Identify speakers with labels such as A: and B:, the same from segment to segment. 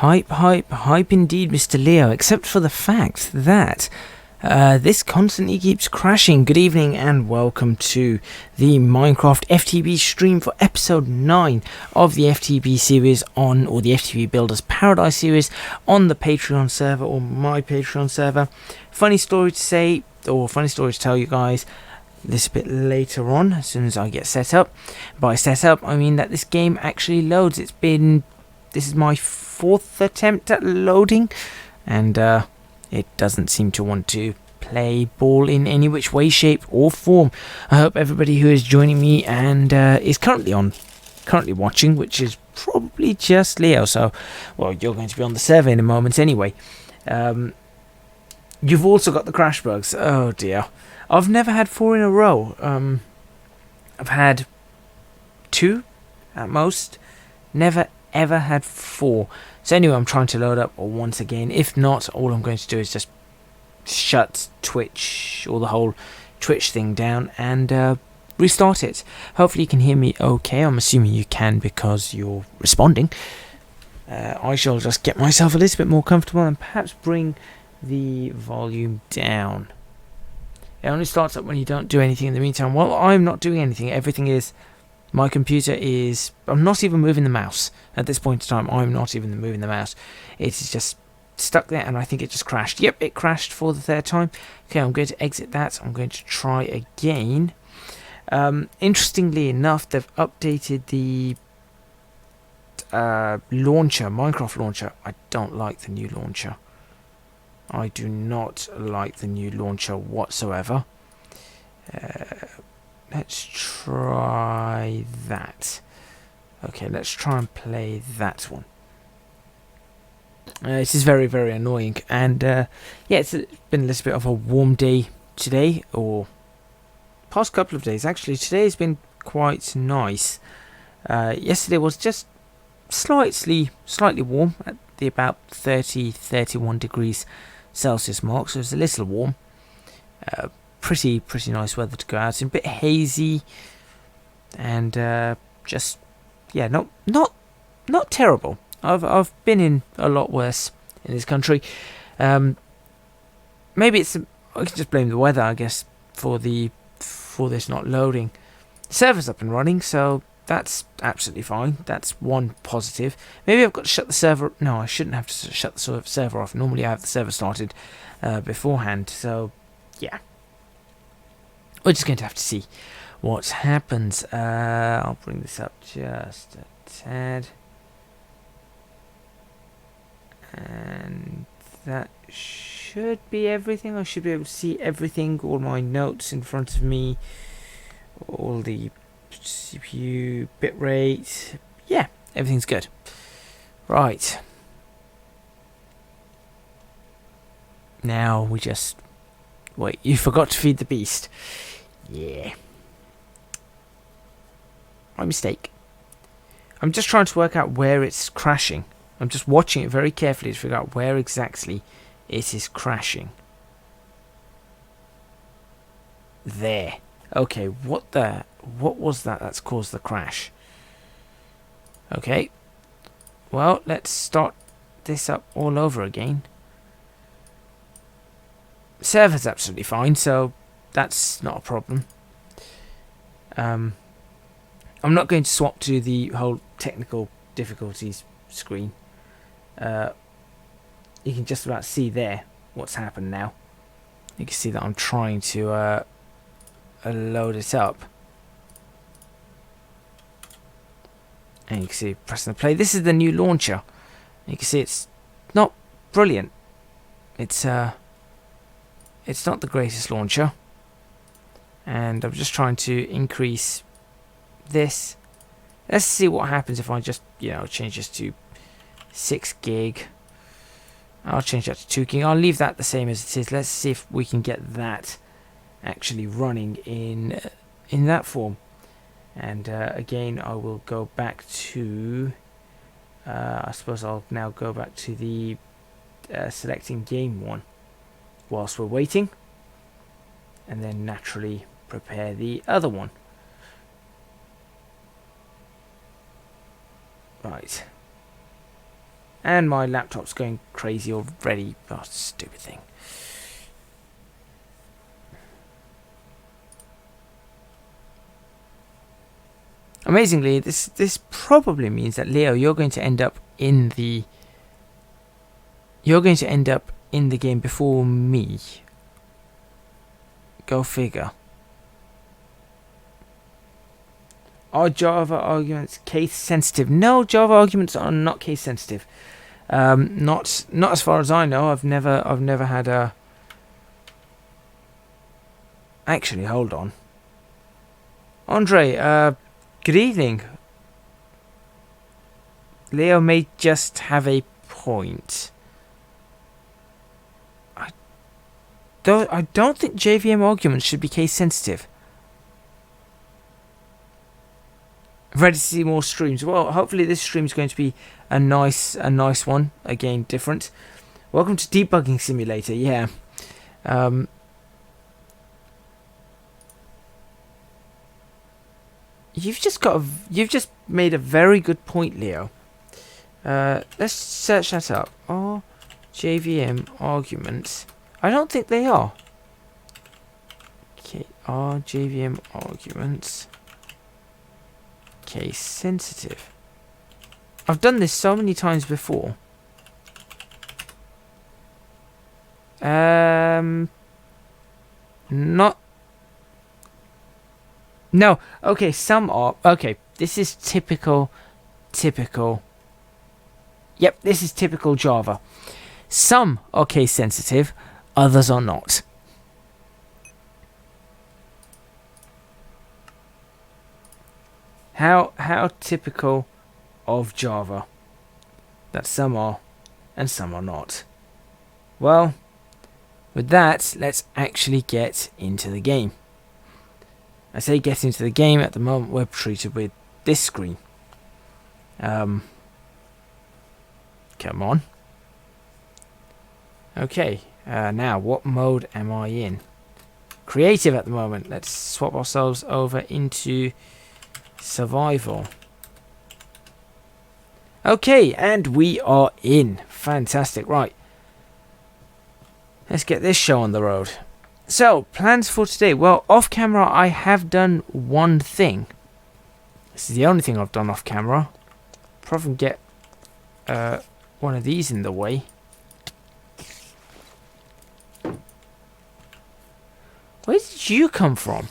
A: Hype, hype, hype indeed, Mr. Leo, except for the fact that this constantly keeps crashing. Good evening and welcome to the Minecraft FTB stream for episode 9 of the FTB series on, or the FTB Builders Paradise series on the Patreon server, or my Patreon server. Funny story to say, or funny story to tell you guys, this a bit later on, as soon as I get set up. By set up, I mean that this game actually loads. This is my 4th attempt at loading, and it doesn't seem to want to play ball in any which way, shape or form. I hope everybody who is joining me and is currently watching, which is probably just Leo, so, well, you're going to be on the server in a moment anyway. You've also got the crash bugs. Oh dear. I've never had 4 in a row. I've had 2 at most. Never ever had 4. So anyway, I'm trying to load up once again. If not, all I'm going to do is just shut Twitch, or the whole Twitch thing down, and restart it. Hopefully you can hear me okay. I'm assuming you can because you're responding. I shall just get myself a little bit more comfortable and perhaps bring the volume down. It only starts up when you don't do anything in the meantime. Well, I'm not doing anything. Everything is... My computer is... I'm not even moving the mouse. At this point in time, I'm not even moving the mouse. It's just stuck there, and I think it just crashed. Yep, it crashed for the 3rd time. Okay, I'm going to exit that. I'm going to try again. Interestingly enough, they've updated the launcher, Minecraft launcher. I don't like the new launcher. I do not like the new launcher whatsoever. Let's try that. Okay, let's try and play that one. This is very, very annoying. And yeah, it's been a little bit of a warm day today, or past couple of days. Actually, today has been quite nice. Yesterday was just slightly warm at the about 30-31 degrees Celsius mark, so it's a little warm. Pretty nice weather to go out. It's a bit hazy, and just, yeah, not terrible. I've been in a lot worse in this country. Maybe it's I can just blame the weather, I guess, for this not loading. The server's up and running, so that's absolutely fine. That's one positive. Maybe I've got to shut the server. No, I shouldn't have to shut the server off. Normally I have the server started beforehand. So yeah. We're just going to have to see what happens. I'll bring this up just a tad. And that should be everything. I should be able to see everything. All my notes in front of me. All the CPU bitrate. Yeah, everything's good. Right. Now we just... Wait, you forgot to feed the beast. Yeah. My mistake. I'm just trying to work out where it's crashing. I'm just watching it very carefully to figure out where exactly it is crashing. There. Okay, what was that that's caused the crash? Okay. Well, let's start this up all over again. Server's absolutely fine, so that's not a problem. I'm not going to swap to the whole technical difficulties screen. You can just about see there what's happened now. You can see that I'm trying to load it up. And you can see pressing the play. This is the new launcher. You can see it's not brilliant. It's not the greatest launcher, and I'm just trying to increase this. Let's see what happens if I just, change this to 6 gig. I'll change that to 2 gig. I'll leave that the same as it is. Let's see if we can get that actually running in that form. And again, I will go back to... I suppose I'll now go back to the selecting game one whilst we're waiting, and then naturally prepare the other one. Right. And my laptop's going crazy already. Oh, stupid thing. Amazingly, this probably means that Leo, you're going to end up in the game before me. Go figure. Are Java arguments case sensitive? No, Java arguments are not case sensitive. Not as far as I know. I've never had a. Actually, hold on. Andre, good evening. Leo may just have a point. I don't think JVM arguments should be case sensitive. Ready to see more streams? Well, hopefully this stream is going to be a nice one. Again, different. Welcome to Debugging Simulator. Yeah. You've just made a very good point, Leo. Let's search that up. Are JVM arguments? I don't think they are. Okay, are JVM arguments case sensitive? I've done this so many times before. Not. No. Okay, some are. Okay, this is typical. Yep, this is typical Java. Some are case sensitive, others are not. How typical of Java that some are and some are not. Well, with that, let's actually get into the game. I say get into the game. At the moment we're treated with this screen. Come on. Okay, now what mode am I in? Creative at the moment. Let's swap ourselves over into survival. Okay, and we are in. Fantastic. Right, let's get this show on the road. So, plans for today. Well, off camera I have done one thing. This is the only thing I've done off camera. Probably get one of these in the way. Where did you come from?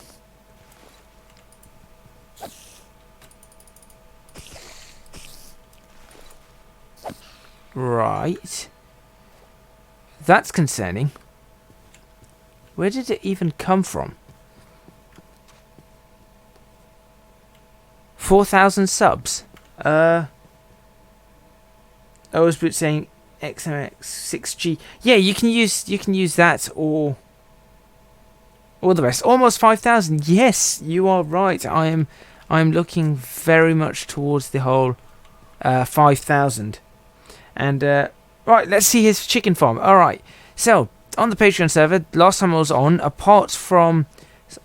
A: Right. That's concerning. Where did it even come from? 4,000 subs. I was saying XMX 6G. Yeah, you can use that or the rest. Almost 5,000. Yes, you are right. I am looking very much towards the whole 5,000. And right, let's see his chicken farm. All right. So on the Patreon server, last time I was on, apart from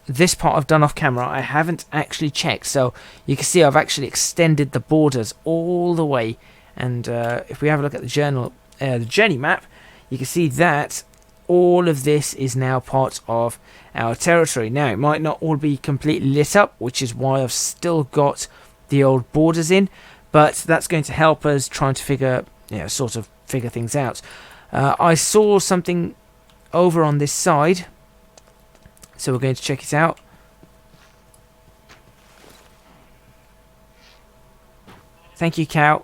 A: this part I've done off camera, I haven't actually checked. So you can see I've actually extended the borders all the way. And if we have a look at the journey map, you can see that all of this is now part of our territory. Now, it might not all be completely lit up, which is why I've still got the old borders in, but that's going to help us trying to figure things out. I saw something over on this side, so we're going to check it out. Thank you, cow.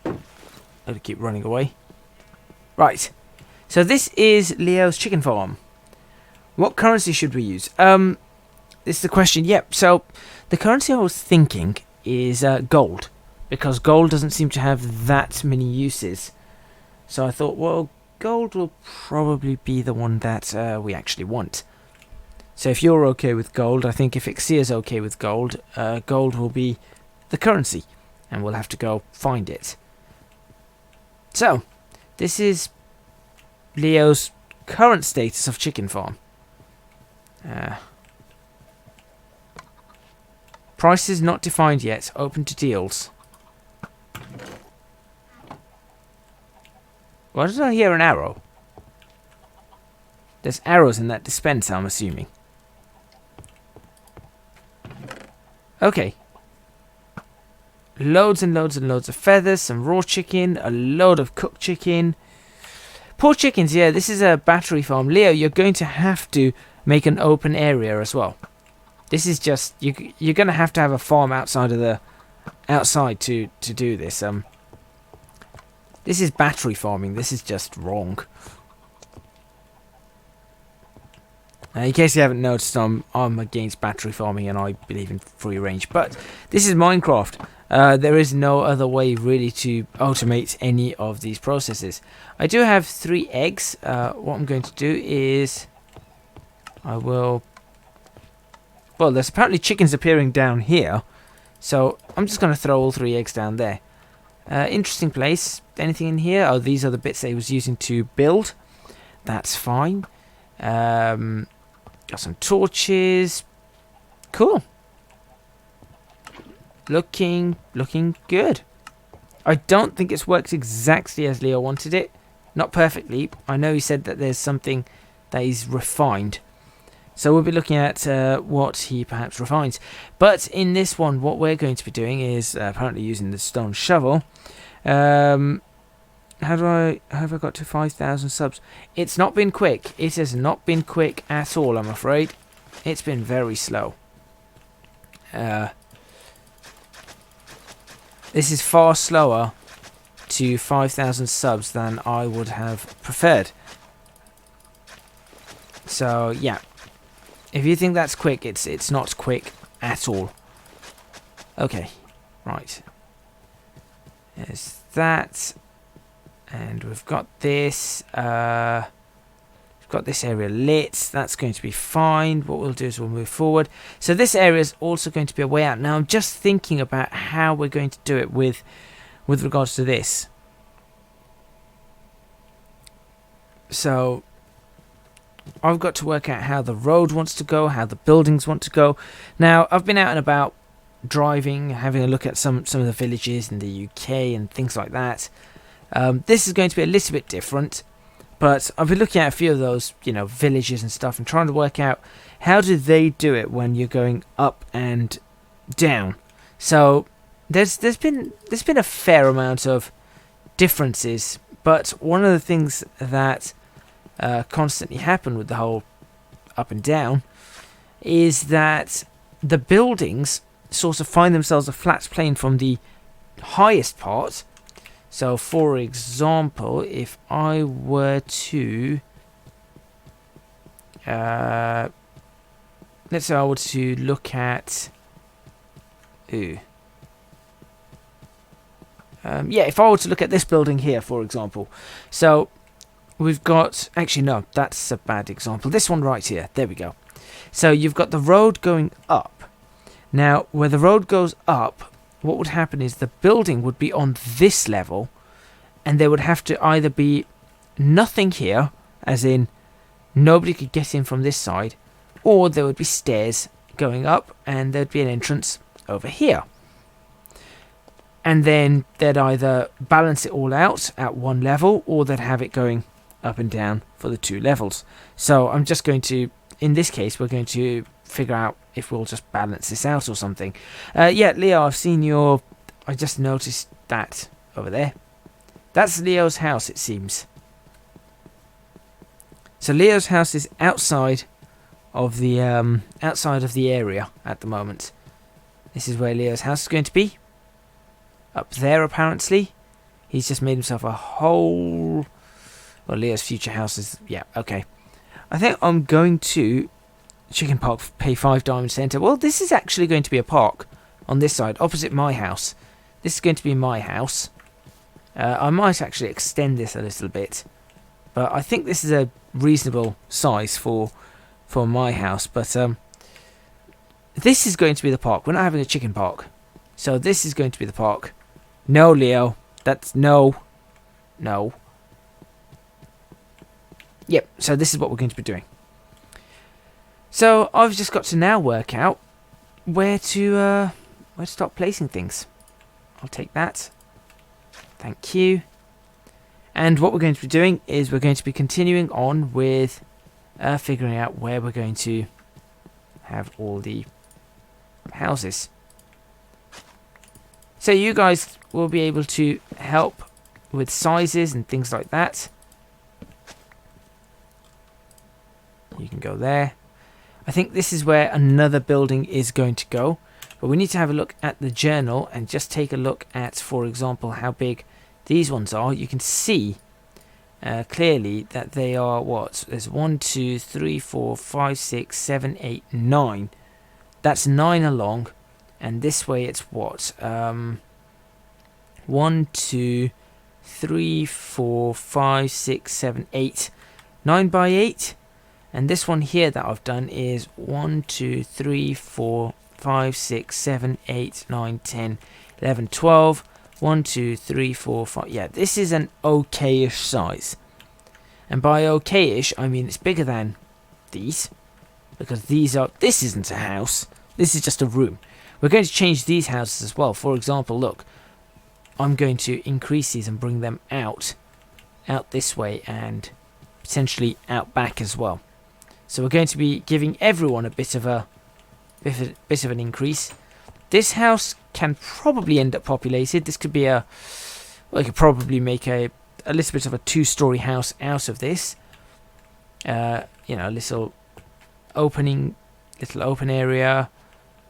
A: I'll keep running away. Right, so this is Leo's chicken farm. What currency should we use? This is the question. Yep, so the currency I was thinking is gold, because gold doesn't seem to have that many uses. So I thought, well, gold will probably be the one that we actually want. So if you're okay with gold, I think if Ixia's okay with gold, gold will be the currency, and we'll have to go find it. So, this is Leo's current status of chicken farm. Prices not defined yet. Open to deals. Why did I hear an arrow? There's arrows in that dispenser, I'm assuming. Okay. Loads and loads and loads of feathers, some raw chicken, a load of cooked chicken. Poor chickens, yeah, this is a battery farm. Leo, you're going to have to make an open area as well. This is just, you're going to have a farm outside to do this. This is battery farming. This is just wrong. In case you haven't noticed, I'm against battery farming and I believe in free range. But this is Minecraft. There is no other way really to automate any of these processes. I do have 3 eggs. What I'm going to do is well, there's apparently chickens appearing down here. So I'm just going to throw all 3 eggs down there. Interesting place. Anything in here? Oh, these are the bits that he was using to build. That's fine. Got some torches. Cool. Looking good. I don't think it's worked exactly as Leo wanted it. Not perfectly. I know he said that there's something that he's refined. So we'll be looking at what he perhaps refines. But in this one, what we're going to be doing is apparently using the stone shovel. How have I got to 5,000 subs? It's not been quick. It has not been quick at all, I'm afraid. It's been very slow. This is far slower to 5,000 subs than I would have preferred. So, yeah. If you think that's quick, it's not quick at all. Okay, right. There's that. And we've got this. We've got this area lit. That's going to be fine. What we'll do is we'll move forward. So this area is also going to be a way out. Now I'm just thinking about how we're going to do it with regards to this. So I've got to work out how the road wants to go, how the buildings want to go. Now I've been out and about driving, having a look at some of the villages in the UK and things like that. This is going to be a little bit different, but I've been looking at a few of those, villages and stuff, and trying to work out how do they do it when you're going up and down. So there's been a fair amount of differences, but one of the things that constantly happen with the whole up and down is that the buildings sort of find themselves a flat plane from the highest part. So, for example, if I were to, let's say I were to look at, if I were to look at this building here, for example. So, we've got, actually no, that's a bad example. This one right here, there we go. So, you've got the road going up. Now, where the road goes up, what would happen is the building would be on this level, and there would have to either be nothing here, as in nobody could get in from this side, or there would be stairs going up, and there'd be an entrance over here. And then they'd either balance it all out at one level, or they'd have it going up and down for the 2 levels. So I'm just going to, in this case, we're going to figure out if we'll just balance this out or something. Yeah, Leo, I've seen I just noticed that over there. That's Leo's house, it seems. So Leo's house is outside of the area at the moment. This is where Leo's house is going to be. Up there, apparently. He's just made himself a whole... Well, Leo's future house is... Yeah, okay. I think I'm going to... Chicken Park, pay 5 diamonds to enter. Well, this is actually going to be a park on this side, opposite my house. This is going to be my house. I might actually extend this a little bit, but I think this is a reasonable size for my house. But this is going to be the park. We're not having a chicken park, so this is going to be the park. No, Leo, that's no. Yep. So this is what we're going to be doing. So I've just got to now work out where to start placing things. I'll take that. Thank you. And what we're going to be doing is we're going to be continuing on with figuring out where we're going to have all the houses. So you guys will be able to help with sizes and things like that. You can go there. I think this is where another building is going to go. But we need to have a look at the journal and just take a look at, for example, how big these ones are. You can see clearly that they are what? There's 1, 2, 3, 4, 5, 6, 7, 8, 9. That's 9 along. And this way it's what? 1, 2, 3, 4, 5, 6, 7, 8. 9 by 8. And this one here that I've done is 1, 2, 3, 4, 5, 6, 7, 8, 9, 10, 11, 12. 1, 2, 3, 4, 5. Yeah, this is an okay-ish size. And by okay-ish, I mean it's bigger than these. Because these are... This isn't a house. This is just a room. We're going to change these houses as well. For example, look. I'm going to increase these and bring them out this way and potentially out back as well. So we're going to be giving everyone a bit of an increase. This house can probably end up populated. This could be I could probably make a little bit of a 2-story house out of this. You know, a little open area,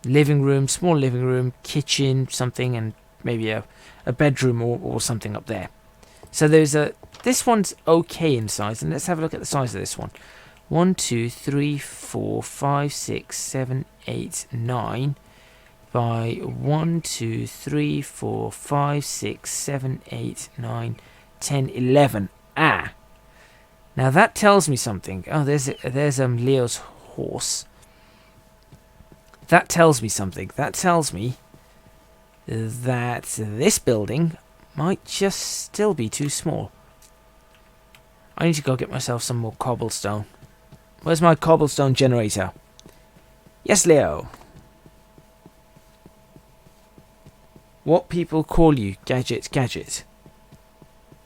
A: living room, small living room, kitchen, something, and maybe a bedroom or something up there. So this one's okay in size, and let's have a look at the size of this one. 1, 2, 3, 4, 5, 6, 7, 8, 9 by 1, 2, 3, 4, 5, 6, 7, 8, 9, 10, 11. Ah! Now that tells me something. Oh, there's Leo's horse. That tells me something. That tells me that this building might just still be too small. I need to go get myself some more cobblestone. Where's my cobblestone generator? Yes, Leo. What people call you, gadget.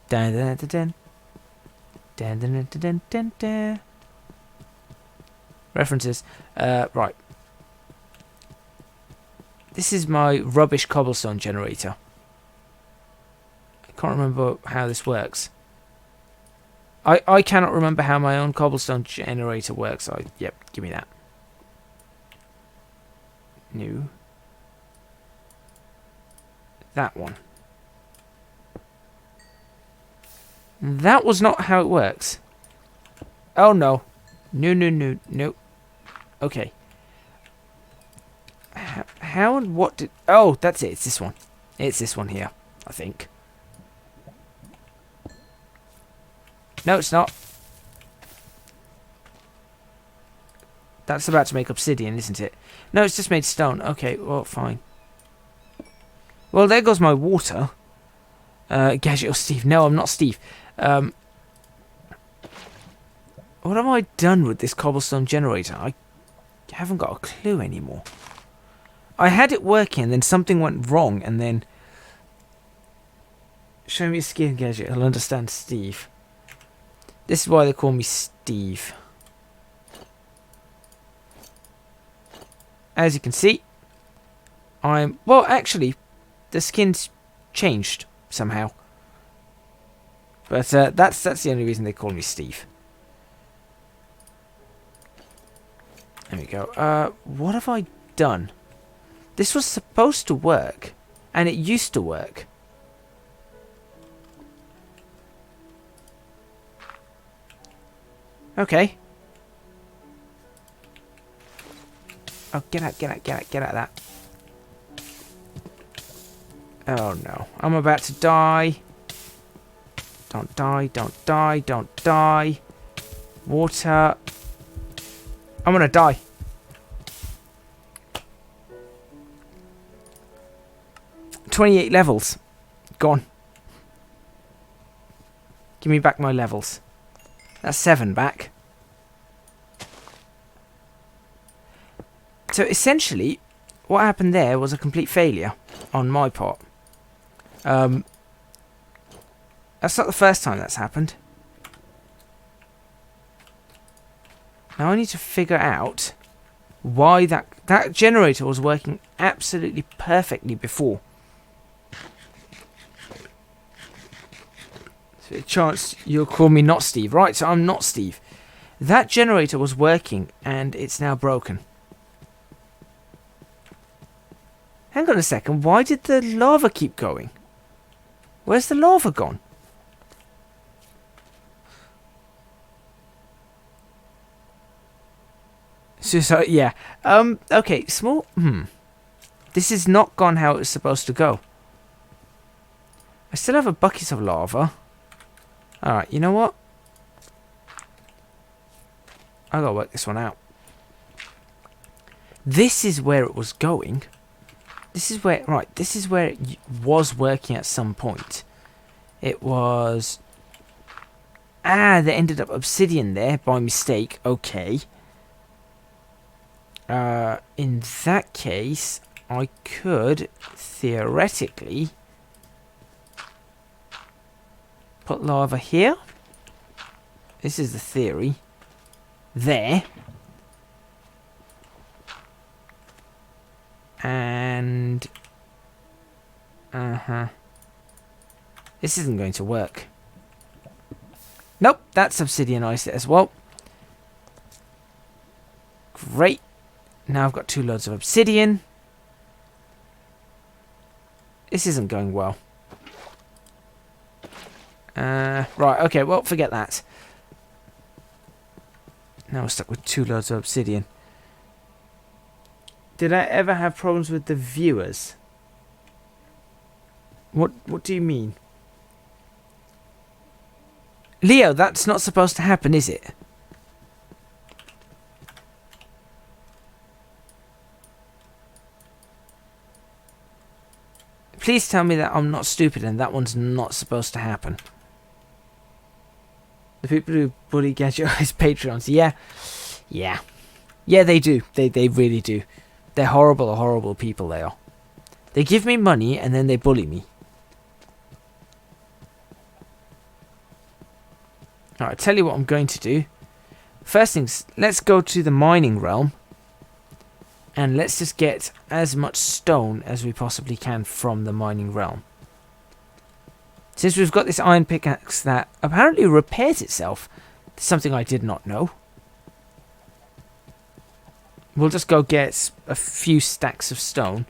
A: Dun dun dun dun. Dun dun dun dun dun dun. References. Right. This is my rubbish cobblestone generator. I can't remember how this works. I cannot remember how my own cobblestone generator works. Yep, give me that. New. That one. That was not how it works. Oh no. No. Okay. How and what did... Oh, that's it. It's this one. It's this one here, I think. No, it's not. That's about to make obsidian, isn't it? No, it's just made stone. Okay, well, fine. Well, there goes my water. Gadget or Steve? No, I'm not Steve. What have I done with this cobblestone generator? I haven't got a clue anymore. I had it working, and then something went wrong, and then... Show me a skin, Gadget. I'll understand Steve. This is why they call me Steve. As you can see, well, actually, the skin's changed somehow. But that's the only reason they call me Steve. There we go. What have I done? This was supposed to work, and it used to work. Okay. Oh, get out of that. Oh no, I'm about to die. Don't die. Water. I'm gonna die. $28 levels. Gone. Give me back my levels. That's 7 back. So essentially, what happened there was a complete failure on my part. That's not the first time that's happened. Now I need to figure out why that generator was working absolutely perfectly before. So a chance you'll call me not Steve. Right, so I'm not Steve. That generator was working and it's now broken. Hang on a second, why did the lava keep going? Where's the lava gone? So yeah. Okay, small. This is not gone how it's supposed to go. I still have a bucket of lava. Alright, you know what? I gotta work this one out. This is where it was going. This is where, right, this is where it was working at some point. It was... Ah, there ended up obsidian there by mistake. Okay. In that case, I could theoretically put lava here. This is the theory. There. And... This isn't going to work. Nope, that's obsidianized it as well. Great. Now I've got 2 loads of obsidian. This isn't going well. Right, okay, well, forget that. Now we're stuck with 2 loads of obsidian. Did I ever have problems with the viewers? What do you mean? Leo, that's not supposed to happen, is it? Please tell me that I'm not stupid and that one's not supposed to happen. The people who bully Gadget as Patreons. Yeah, they do. They really do. They're horrible people, they are. They give me money and then they bully me. Alright, I'll tell you what I'm going to do. First things, let's go to the mining realm. And let's just get as much stone as we possibly can from the mining realm. Since we've got this iron pickaxe that apparently repairs itself, something I did not know. We'll just go get a few stacks of stone.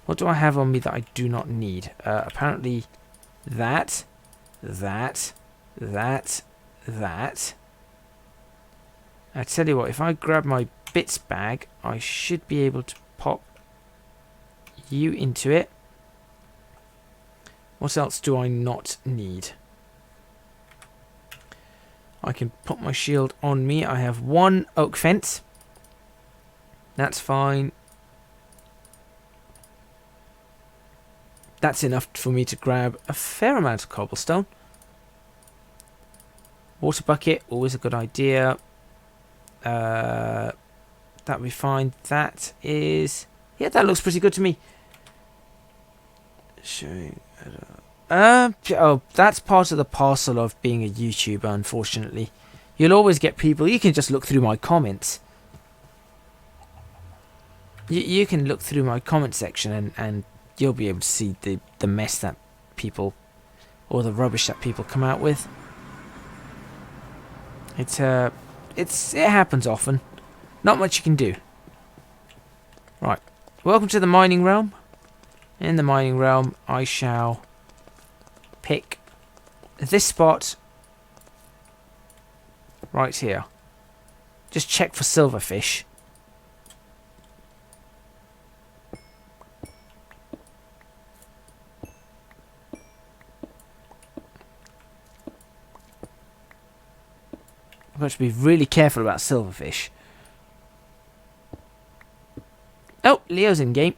A: What do I have on me that I do not need? Apparently that. I tell you what, if I grab my bits bag, I should be able to pop you into it. What else do I not need? I can put my shield on me. I have 1 oak fence. That's fine. That's enough for me to grab a fair amount of cobblestone. Water bucket, always a good idea. That'll be fine. That is... Yeah, that looks pretty good to me. Showing... oh, that's part of the parcel of being a YouTuber, unfortunately. You'll always get people... You can just look through my comments. You can look through my comment section and you'll be able to see the mess that people... or the rubbish that people come out with. It happens often. Not much you can do. Right. Welcome to the mining realm. In the mining realm, I shall pick this spot right here. Just check for silverfish. I've got to be really careful about silverfish. Oh, Leo's in game.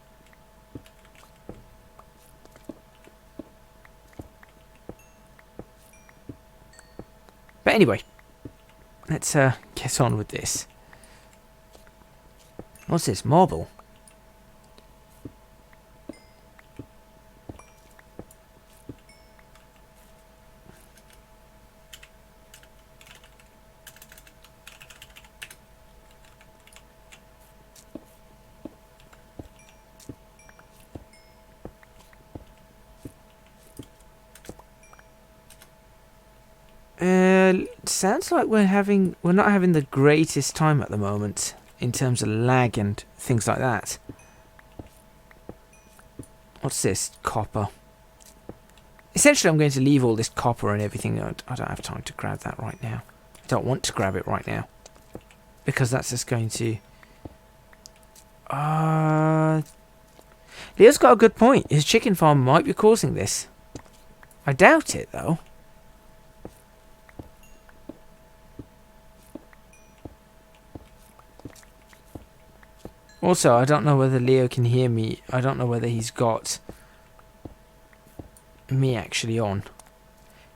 A: But anyway, let's get on with this. What's this? Marble? sounds like we're not having the greatest time at the moment in terms of lag and things like that. What's this? Copper. Essentially, I'm going to leave all this copper and everything. I don't have time to grab that right now. I don't want to grab it right now. Because that's just going to... Leo's got a good point. His chicken farm might be causing this. I doubt it, though. Also, I don't know whether Leo can hear me. I don't know whether he's got me actually on.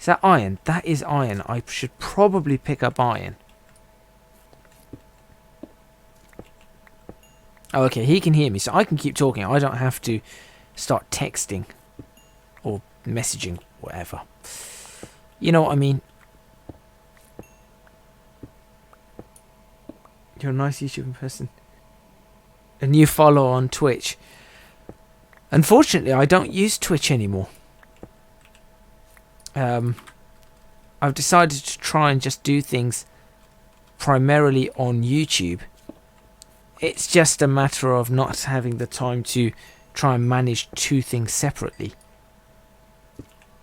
A: Is that iron? That is iron. I should probably pick up iron. Oh, okay, he can hear me, so I can keep talking. I don't have to start texting or messaging, whatever. You know what I mean? You're a nice YouTube person. A new follower on Twitch. Unfortunately, I don't use Twitch anymore. I've decided to try and just do things primarily on YouTube. It's just a matter of not having the time to try and manage two things separately.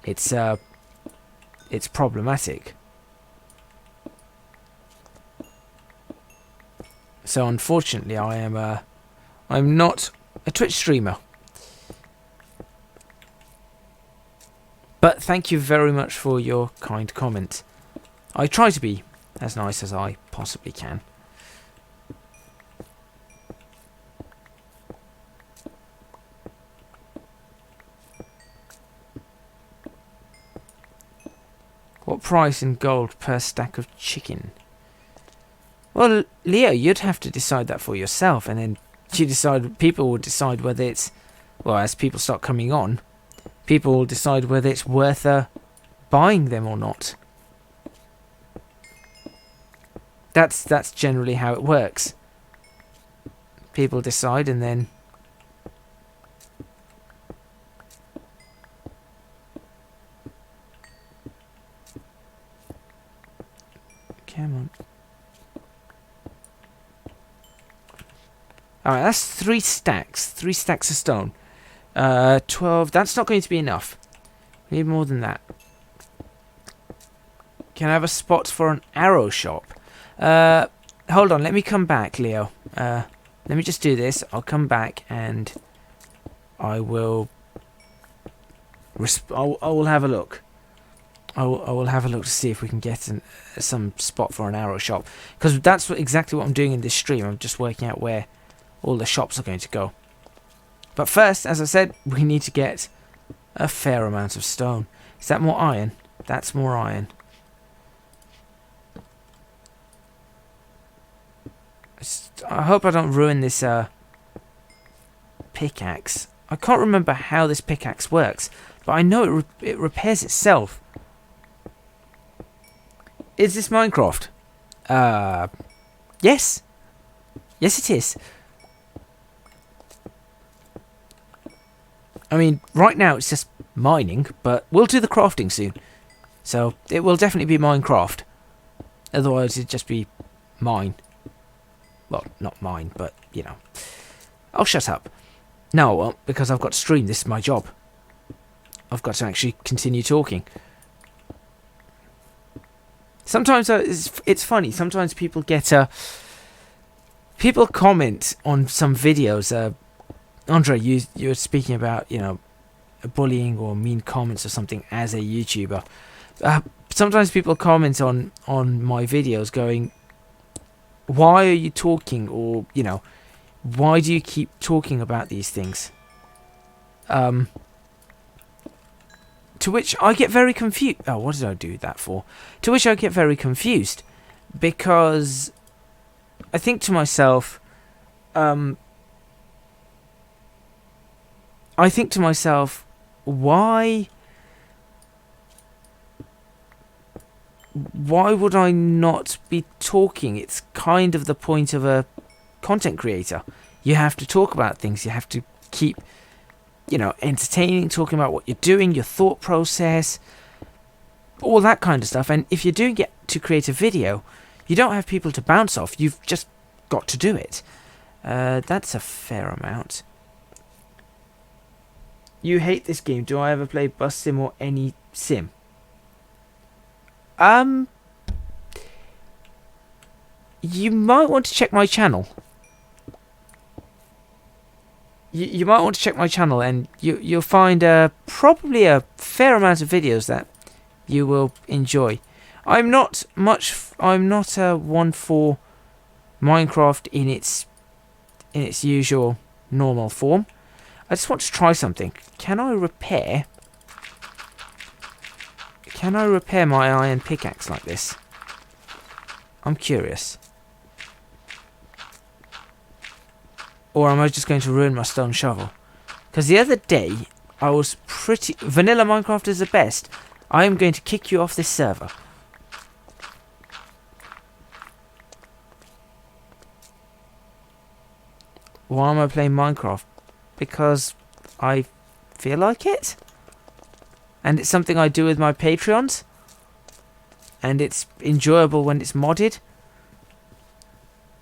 A: It's problematic. So unfortunately, I'm not a Twitch streamer. But thank you very much for your kind comment. I try to be as nice as I possibly can. What price in gold per stack of chicken? Well, Leo, you'd have to decide that for yourself, and then people will decide whether it's, well, as people start coming on, people will decide whether it's worth buying them or not. That's generally how it works. People decide, and then come on. Alright, that's 3 stacks. 3 stacks of stone. 12. That's not going to be enough. We need more than that. Can I have a spot for an arrow shop? Hold on. Let me come back, Leo. Let me just do this. I'll come back and I will... I will have a look. I will have a look to see if we can get some spot for an arrow shop. Because that's exactly what I'm doing in this stream. I'm just working out where all the shops are going to go. But first, as I said, we need to get a fair amount of stone. Is that more iron? That's more iron. I hope I don't ruin this pickaxe. I can't remember how this pickaxe works, but I know it repairs itself. Is this Minecraft? Yes. Yes, it is. I mean, right now it's just mining, but we'll do the crafting soon. So, it will definitely be Minecraft. Otherwise, it'd just be mine. Well, not mine, but, you know. I'll shut up. No, I won't, because I've got to stream. This is my job. I've got to actually continue talking. Sometimes it's funny. Sometimes people get people comment on some videos. Andre, you were speaking about, you know, bullying or mean comments or something as a YouTuber. Sometimes people comment on my videos going, why are you talking, or, you know, why do you keep talking about these things? To which I get very confused. Oh, what did I do that for? To which I get very confused, because I think to myself, why would I not be talking? It's kind of the point of a content creator. You have to talk about things. You have to keep, you know, entertaining, talking about what you're doing, your thought process. all that kind of stuff. And if you're doing it to create a video, you don't have people to bounce off. You've just got to do it. That's a fair amount. You hate this game. Do I ever play Bus Sim or any sim? You might want to check my channel. You might want to check my channel, and you'll find probably a fair amount of videos that you will enjoy. I'm not one for Minecraft in its usual normal form. I just want to try something. Can I repair my iron pickaxe like this? I'm curious. Or am I just going to ruin my stone shovel? Because the other day, I was pretty... Vanilla Minecraft is the best. I am going to kick you off this server. Why am I playing Minecraft? Because I feel like it. And it's something I do with my Patreons. And it's enjoyable when it's modded.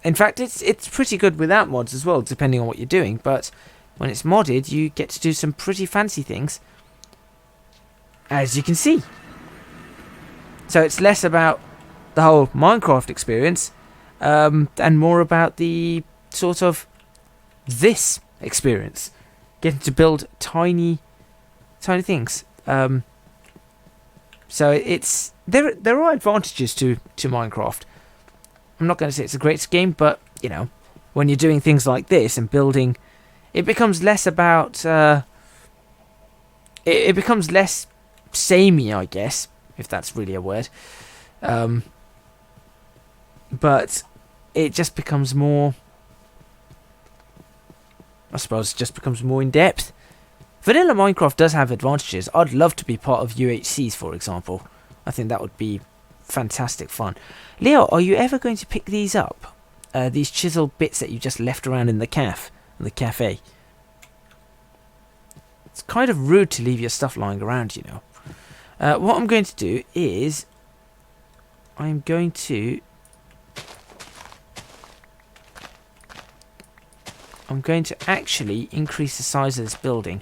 A: In fact, it's pretty good without mods as well, depending on what you're doing. But when it's modded, you get to do some pretty fancy things, as you can see. So it's less about the whole Minecraft experience, and more about the sort of this experience, getting to build tiny things. So it's there are advantages to Minecraft. I'm not going to say it's a great game, but, you know, when you're doing things like this and building, it becomes less about... it becomes less samey, I guess, if that's really a word. But it just becomes more... I suppose it just becomes more in-depth. Vanilla Minecraft does have advantages. I'd love to be part of UHCs, for example. I think that would be fantastic fun. Leo, are you ever going to pick these up? These chiseled bits that you just left around in the cafe. It's kind of rude to leave your stuff lying around, you know. What I'm going to do is I'm going to actually increase the size of this building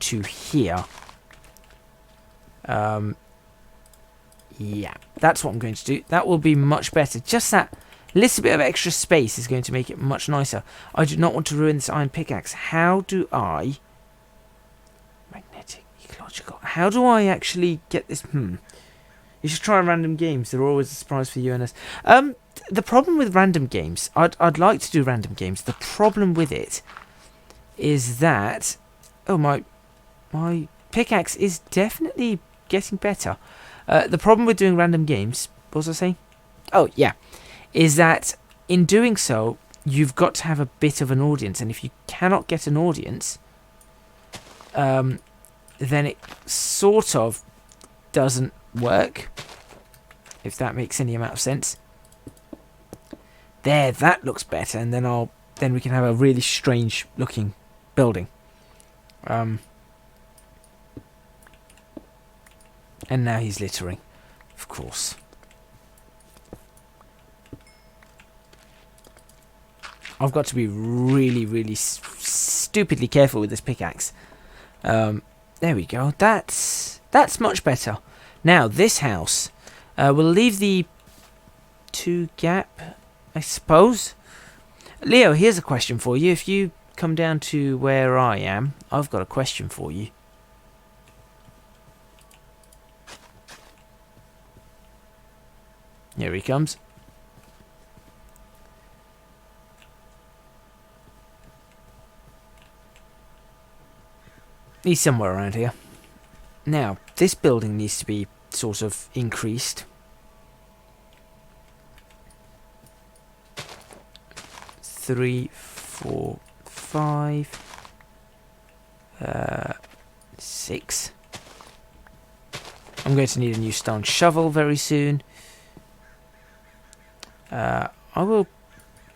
A: to here. Yeah, that's what I'm going to do. That will be much better. Just that little bit of extra space is going to make it much nicer. I do not want to ruin this iron pickaxe. How do I... Magnetic, ecological. How do I actually get this... You should try random games. They're always a surprise for you and us. The problem with random games... I'd like to do random games. The problem with it is that... Oh, my pickaxe is definitely getting better. The problem with doing random games, what was I saying? Oh, yeah. Is that in doing so, you've got to have a bit of an audience. And if you cannot get an audience, then it sort of doesn't work. If that makes any amount of sense. There, that looks better. And then we can have a really strange looking building. And now he's littering, of course. I've got to be really, really stupidly careful with this pickaxe. There we go. That's much better. Now, this house. We'll leave the 2 gap, I suppose. Leo, here's a question for you. If you come down to where I am, I've got a question for you. Here he comes. He's somewhere around here. Now, this building needs to be sort of increased. 3, 4, 5, 6. I'm going to need a new stone shovel very soon. I will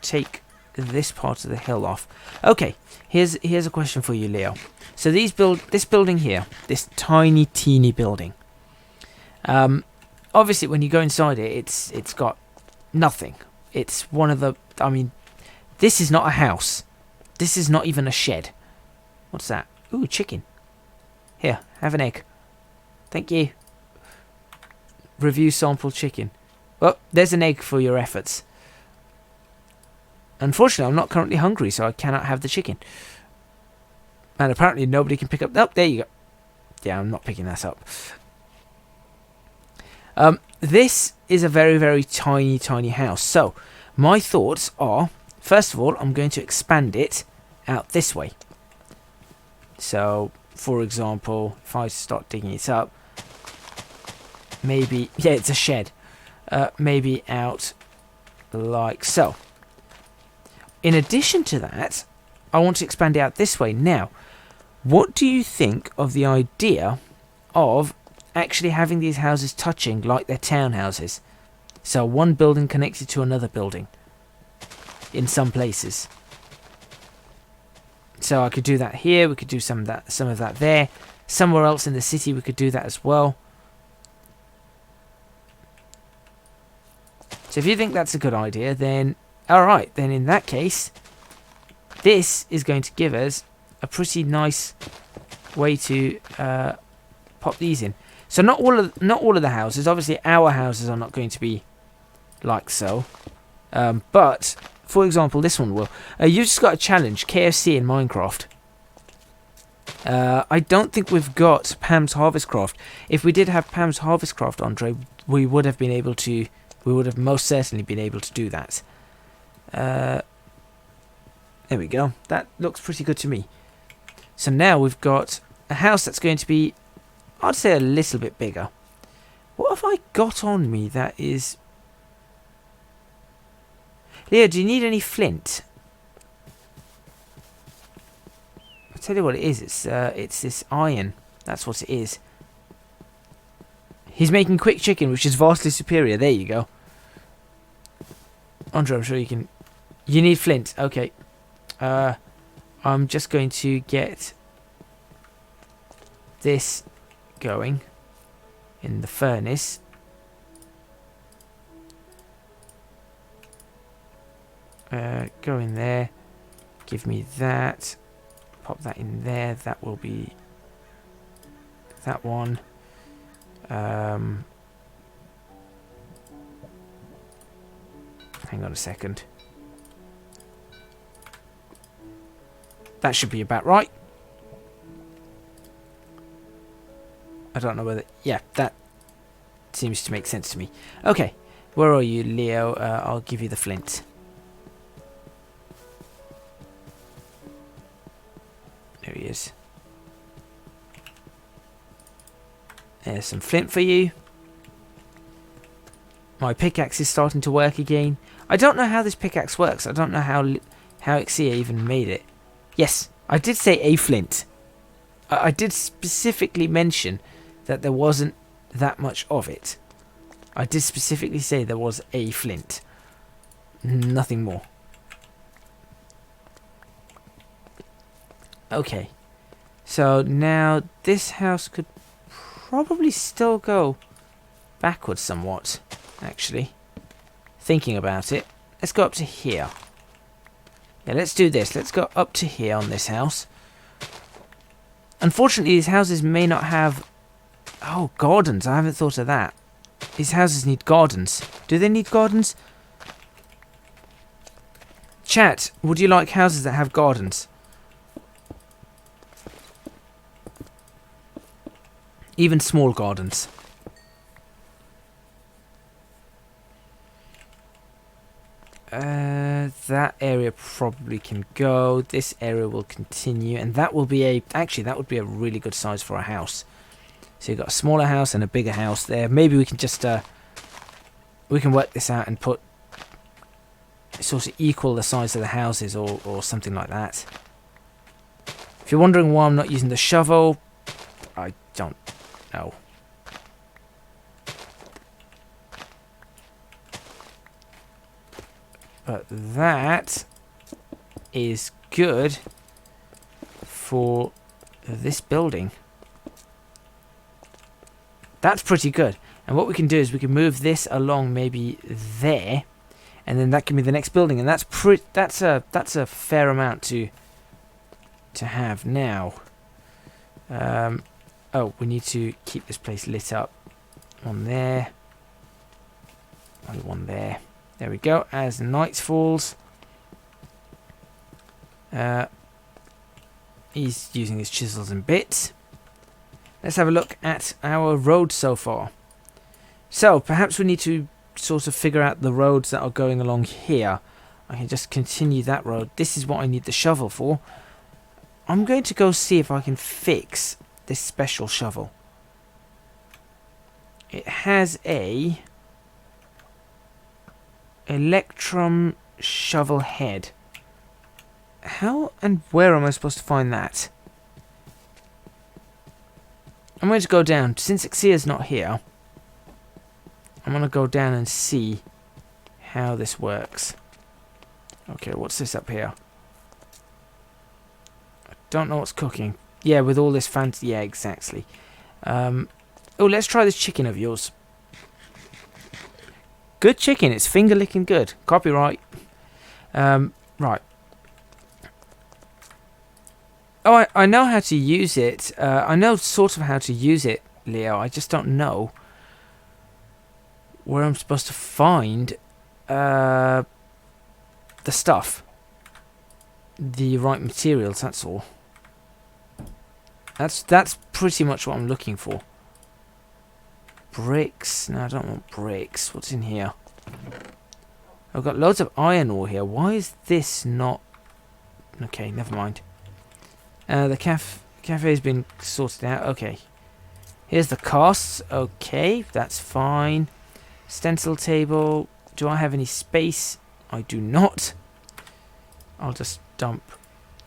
A: take this part of the hill off. Okay, here's a question for you, Leo. So this building here, this tiny, teeny building, Obviously, when you go inside it, it's got nothing. It's one of the... I mean, this is not a house. This is not even a shed. What's that? Ooh, chicken. Here, have an egg. Thank you. Review sample chicken. Well, there's an egg for your efforts. Unfortunately, I'm not currently hungry, so I cannot have the chicken. And apparently nobody can pick up... Oh, there you go. Yeah, I'm not picking that up. This is a very, very tiny, tiny house. So, my thoughts are, first of all, I'm going to expand it out this way. So, for example, if I start digging it up, maybe... Yeah, it's a shed. Maybe out like so. In addition to that, I want to expand it out this way. Now, what do you think of the idea of actually having these houses touching like they're townhouses? So one building connected to another building in some places. So I could do that here. We could do some of that there. Somewhere else in the city we could do that as well. So if you think that's a good idea, then alright, then in that case, this is going to give us a pretty nice way to pop these in. So not all of the houses. Obviously, our houses are not going to be like so. But for example, this one will. You just got a challenge: KFC in Minecraft. I don't think we've got Pam's Harvest Craft. If we did have Pam's Harvest Craft, Andre, we would have been able to. We would have most certainly been able to do that. There we go. That looks pretty good to me. So now we've got a house that's going to be, I'd say, a little bit bigger. What have I got on me that is... Leo, do you need any flint? I'll tell you what it is. It's this iron. That's what it is. He's making quick chicken, which is vastly superior. There you go. Andre, I'm sure you can... You need flint. Okay. I'm just going to get this going in the furnace. Go in there. Give me that. Pop that in there. That will be that one. Hang on a second. That should be about right. I don't know whether... Yeah, that seems to make sense to me. Okay, where are you, Leo? I'll give you the flint. There he is. There's some flint for you. My pickaxe is starting to work again. I don't know how this pickaxe works. I don't know how Xia even made it. Yes, I did say a flint. I did specifically mention that there wasn't that much of it. I did specifically say there was a flint. Nothing more. Okay. So now this house could probably still go backwards somewhat, actually. Thinking about it. Let's go up to here. Yeah, let's do this. Let's go up to here on this house. Unfortunately, these houses may not have... Oh, gardens. I haven't thought of that. These houses need gardens. Do they need gardens? Chat, would you like houses that have gardens? Even small gardens. That area probably can go. This area will continue, and that will be a... Actually, that would be a really good size for a house. So you've got a smaller house and a bigger house there. Maybe we can just... we can work this out and put... sort of equal the size of the houses or something like that. If you're wondering why I'm not using the shovel, I don't know. But that is good for this building. That's pretty good. And what we can do is we can move this along maybe there, and then that can be the next building. And that's a fair amount to have now. Oh, we need to keep this place lit up. One there. Only one there. There we go. As night falls. He's using his chisels and bits. Let's have a look at our road so far. So, perhaps we need to sort of figure out the roads that are going along here. I can just continue that road. This is what I need the shovel for. I'm going to go see if I can fix this special shovel. It has a electrum shovel head. How and where am I supposed to find that? I'm going to go down. Since Xia's not here, I'm going to go down and see how this works. Okay, what's this up here? I don't know what's cooking. Yeah, with all this fancy... Yeah, exactly. Oh, let's try this chicken of yours. Good chicken. It's finger licking good. Copyright. Right. Oh, I know how to use it. I know sort of how to use it, Leo. I just don't know where I'm supposed to find the stuff. The right materials, that's all. That's pretty much what I'm looking for. Bricks. No, I don't want bricks. What's in here? I've got loads of iron ore here. Why is this not... Okay, never mind. The cafe's been sorted out. Okay. Here's the costs. Okay, that's fine. Stencil table. Do I have any space? I do not. I'll just dump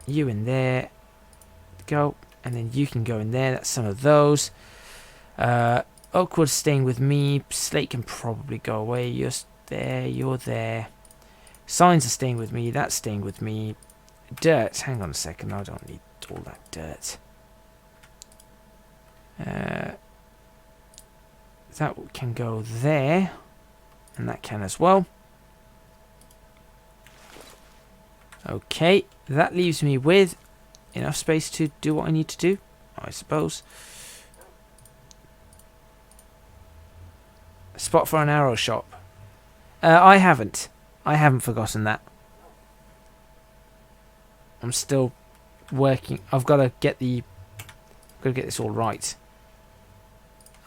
A: you in there. Go. And then you can go in there. That's some of those. Oakwood's staying with me. Slate can probably go away. You're there. You're there. Signs are staying with me. That's staying with me. Dirt. Hang on a second. I don't need all that dirt. That can go there. And that can as well. Okay. That leaves me with enough space to do what I need to do, I suppose. A spot for an arrow shop. I haven't forgotten that. I'm still working. I've got to get this all right.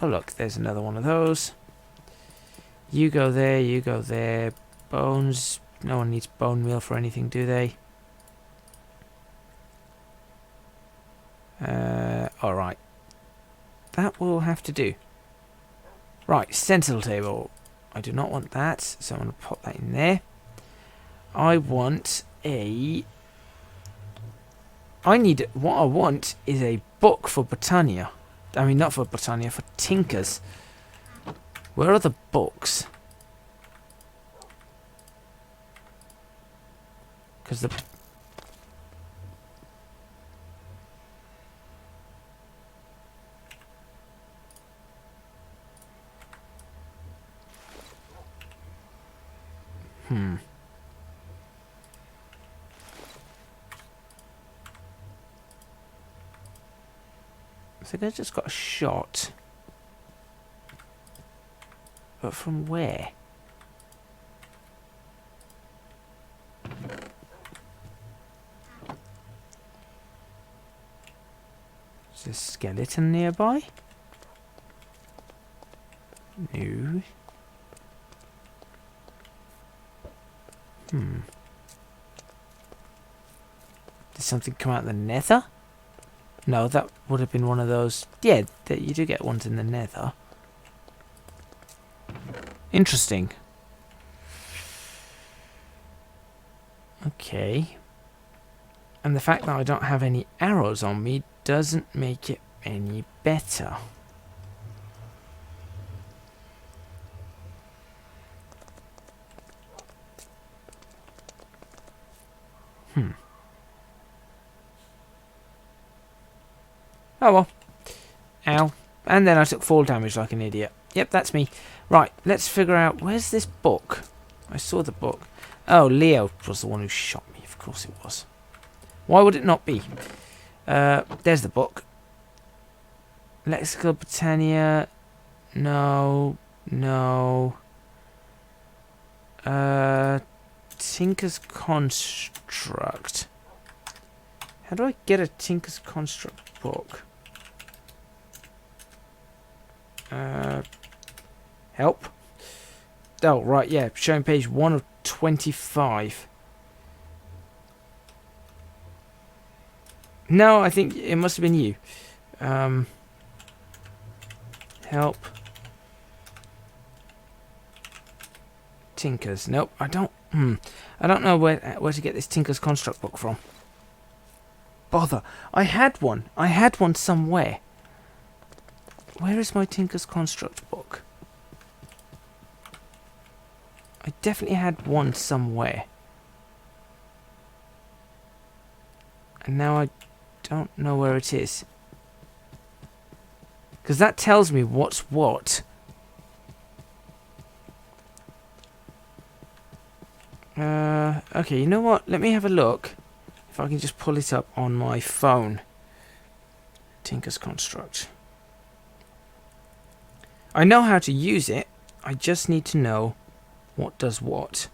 A: Oh look, there's another one of those. You go there, you go there. Bones. No one needs bone meal for anything, do they? Alright. That will have to do. Right, stencil table. I do not want that, so I'm going to pop that in there. I want a... What I want is a book for Botania. I mean, not for Botania, for Tinkers. Where are the books? Because the... So they just got a shot. But from where? Is there a skeleton nearby? No. Did something come out of the nether? No, that would have been one of those... Yeah, you do get ones in the nether. Interesting. Okay. And the fact that I don't have any arrows on me doesn't make it any better. Oh well. Ow. And then I took fall damage like an idiot. Yep, that's me. Right, let's figure out... Where's this book? I saw the book. Oh, Leo was the one who shot me. Of course it was. Why would it not be? There's the book. Lexical Britannia. No. No. Tinker's Construct. How do I get a Tinker's Construct book? Help. Oh, right, yeah. Showing page 1 of 25. No, I think it must have been you. Help. Tinkers. Nope, I don't... I don't know where to get this Tinker's Construct book from. Bother. I had one. I had one somewhere. Where is my Tinker's Construct book? I definitely had one somewhere. And now I don't know where it is. Because that tells me what's what. Okay, you know what? Let me have a look. If I can just pull it up on my phone. Tinker's Construct. I know how to use it. I just need to know what does what.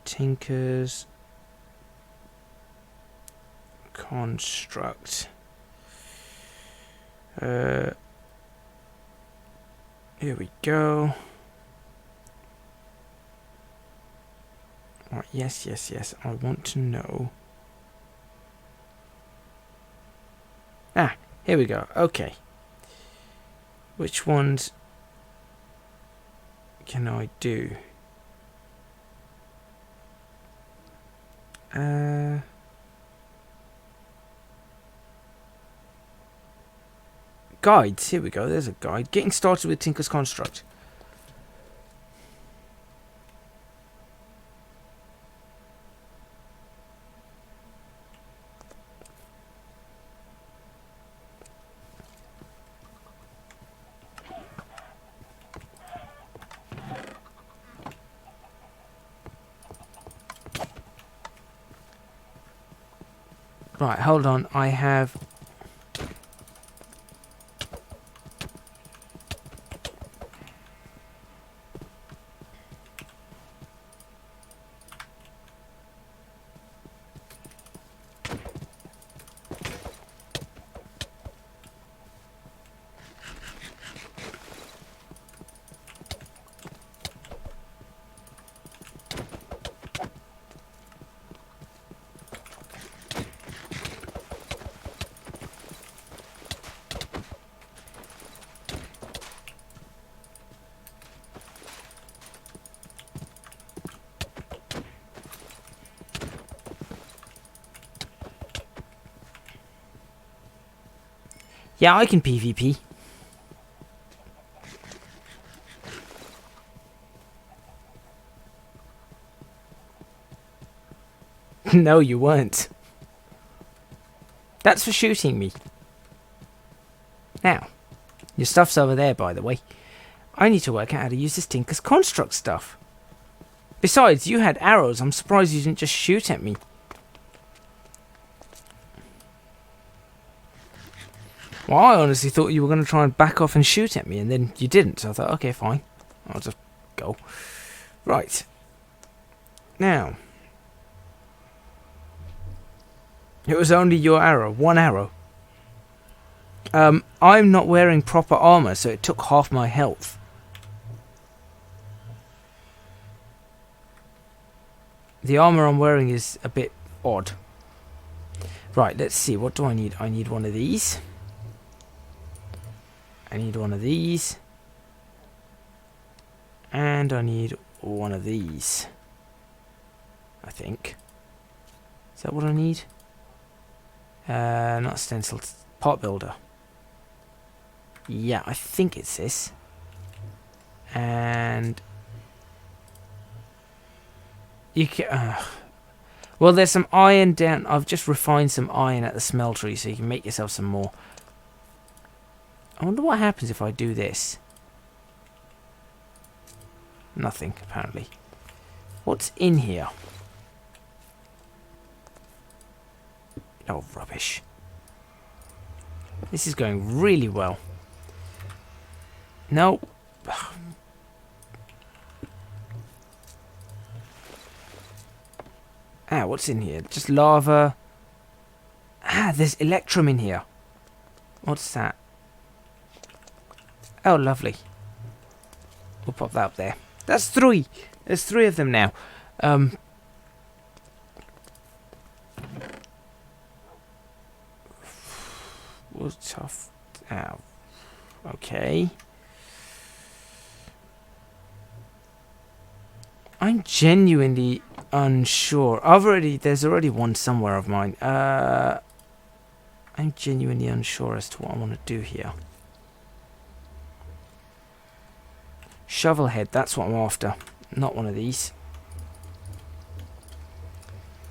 A: Tinker's Construct. Here we go. Right, yes, yes, yes. I want to know. Ah, here we go. Okay. Which ones can I do? Guides. Here we go. There's a guide. Getting started with Tinker's Construct. Right, hold on. I have... Yeah, I can PvP. No, you weren't. That's for shooting me. Now, your stuff's over there, by the way. I need to work out how to use this Tinker's Construct stuff. Besides, you had arrows. I'm surprised you didn't just shoot at me. Well, I honestly thought you were going to try and back off and shoot at me, and then you didn't. So I thought, okay, fine. I'll just go. Right. Now. It was only your arrow. One arrow. I'm not wearing proper armor, so it took half my health. The armor I'm wearing is a bit odd. Right, let's see. What do I need? I need one of these. I need one of these. And I need one of these. I think. Is that what I need? Not Stencil Pot Builder. Yeah, I think it's this. And you can. Well, there's some iron down. I've just refined some iron at the smeltery, so you can make yourself some more. I wonder what happens if I do this. Nothing, apparently. What's in here? Oh, rubbish. This is going really well. No. Ah, what's in here? Just lava. Ah, there's electrum in here. What's that? Oh, lovely. We'll pop that up there. That's 3. There's 3 of them now. Was tough. Ow. Okay. I'm genuinely unsure. There's already one somewhere of mine. I'm genuinely unsure as to what I want to do here. Shovel head, that's what I'm after. Not one of these.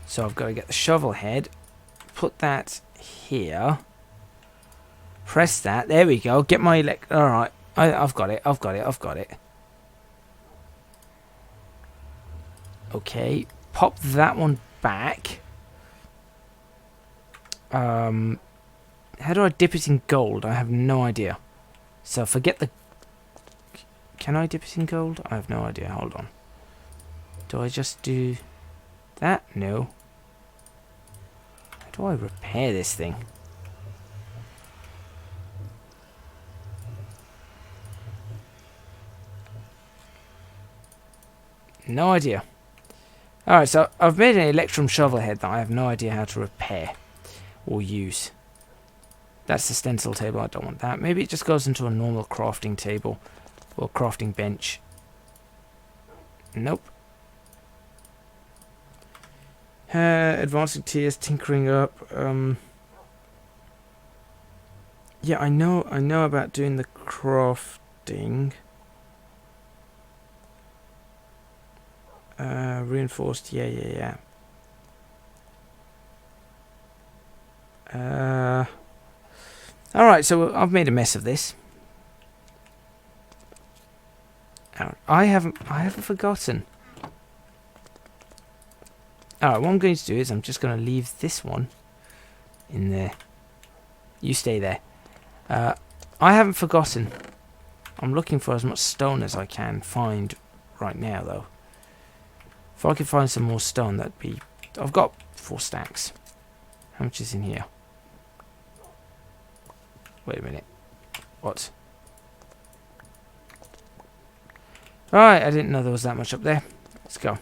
A: So I've got to get the shovel head. Put that here. Press that. There we go. Get my Alright. I've got it. I've got it. Okay. Pop that one back. How do I dip it in gold? I have no idea. So forget the... Can I dip it in gold? I have no idea. Hold on. Do I just do that? No. How do I repair this thing? No idea. Alright, so I've made an electrum shovel head that I have no idea how to repair or use. That's the stencil table. I don't want that. Maybe it just goes into a normal crafting table or crafting bench. Nope. Advancing tiers, tinkering up. Yeah, I know about doing the crafting. Reinforced, yeah. Alright, so I've made a mess of this. I haven't forgotten. Alright, what I'm going to do is I'm just going to leave this one in there. You stay there. I haven't forgotten. I'm looking for as much stone as I can find right now, though. If I could find some more stone, that'd be... I've got 4 stacks. How much is in here? Wait a minute. What? Alright, I didn't know there was that much up there. Let's go.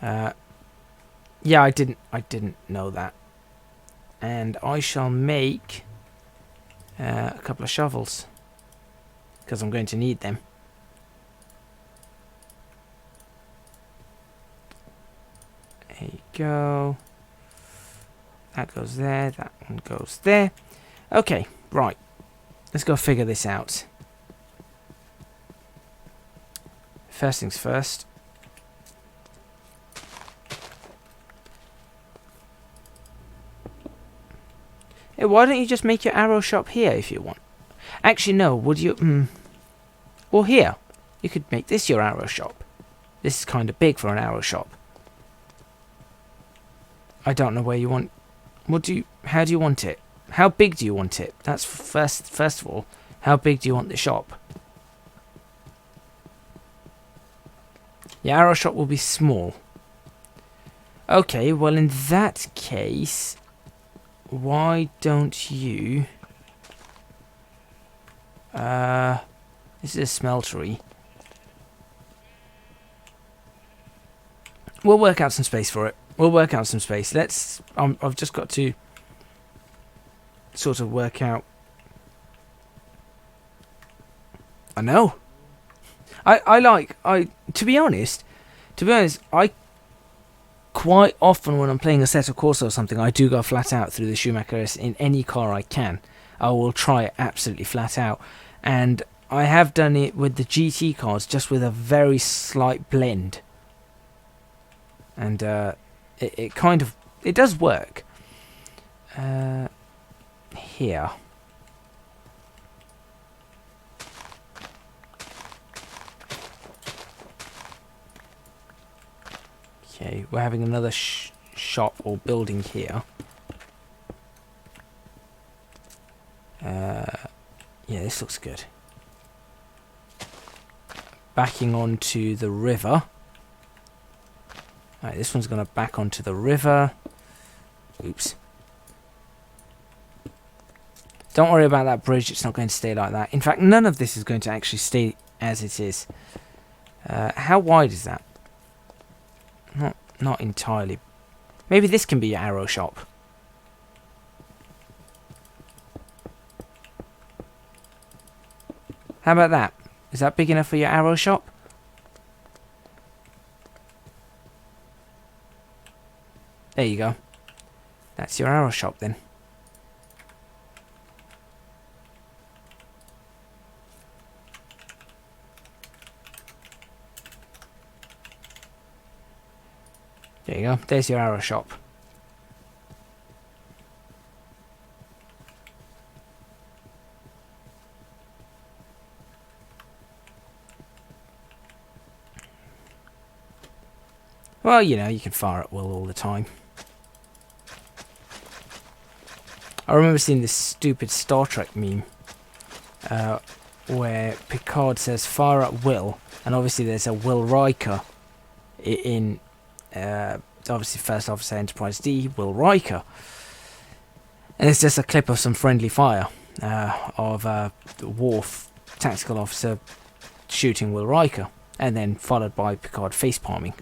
A: Yeah, I didn't know that. And I shall make a couple of shovels. Because I'm going to need them. There you go. That goes there. That one goes there. Okay, right. Let's go figure this out. First things first. Hey, why don't you just make your arrow shop here if you want? Actually, no. Would you... Well, here. You could make this your arrow shop. This is kind of big for an arrow shop. I don't know where you want... How do you want it? How big do you want it? That's first of all. How big do you want the shop? Your arrow shop will be small. Okay, well in that case, why don't you... this is a smeltery. We'll work out some space for it. We'll work out some space. Let's... I've just got to sort of work out... I know. To be honest, I quite often when I'm playing a set of Corsa or something, I do go flat out through the Schumacher S in any car I can. I will try it absolutely flat out. And I have done it with the GT cars, just with a very slight blend. And it kind of... It does work. Here. Okay, we're having another shop or building here. Yeah, this looks good. Backing onto the river. Alright, this one's going to back onto the river. Oops. Don't worry about that bridge, it's not going to stay like that. In fact, none of this is going to actually stay as it is. How wide is that? Not entirely. Maybe this can be your arrow shop. How about that? Is that big enough for your arrow shop? There you go. That's your arrow shop then. There you go. There's your arrow shop. Well, you know, you can fire at will all the time. I remember seeing this stupid Star Trek meme where Picard says fire at will, and obviously there's a Will Riker in obviously First Officer Enterprise D, Will Riker. And it's just a clip of some friendly fire of Worf, tactical officer, shooting Will Riker, and then followed by Picard facepalming.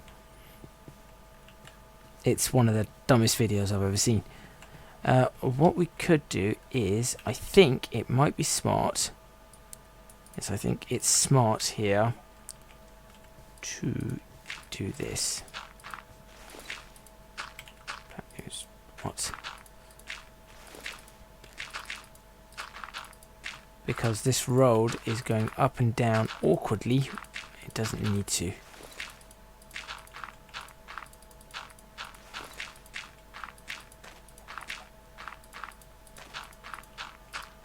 A: It's one of the dumbest videos I've ever seen. What we could do is, I think it might be smart. Yes, I think it's smart here to do this. What? Because this road is going up and down awkwardly. It doesn't need to.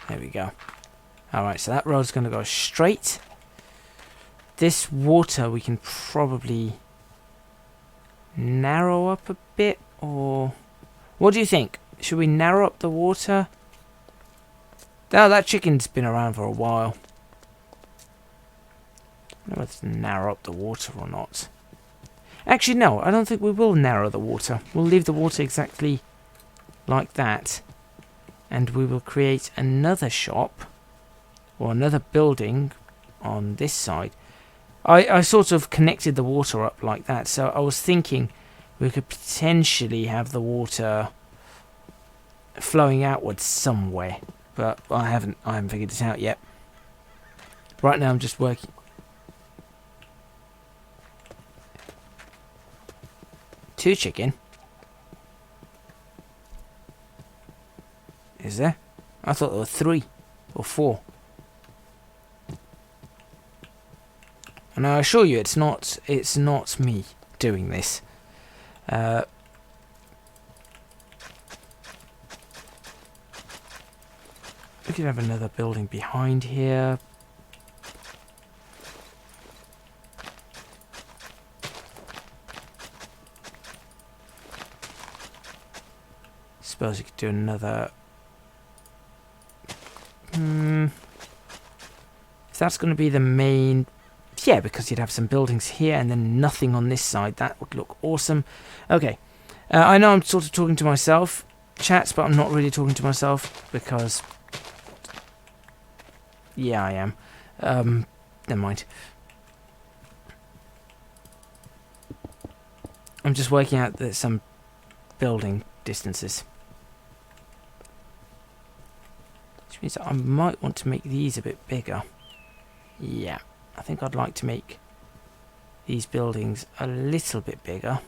A: There we go. Alright, so that road's going to go straight. This water we can probably narrow up a bit, or... What do you think? Should we narrow up the water? Oh, that chicken's been around for a while. I don't know whether to narrow up the water or not. Actually, no, I don't think we will narrow the water. We'll leave the water exactly like that. And we will create another shop or another building on this side. I sort of connected the water up like that, so I was thinking we could potentially have the water flowing outwards somewhere, but I haven't figured it out yet. Right now I'm just working. Two chicken. Is there? I thought there were 3 or 4. And I assure you, it's not me doing this. We could have another building behind here. Suppose you could do another. If that's going to be the main. Yeah, because you'd have some buildings here and then nothing on this side. That would look awesome. Okay. I know I'm sort of talking to myself, chats, but I'm not really talking to myself because... Yeah, I am. Never mind. I'm just working out some building distances. Which means I might want to make these a bit bigger. Yeah. I think I'd like to make these buildings a little bit bigger.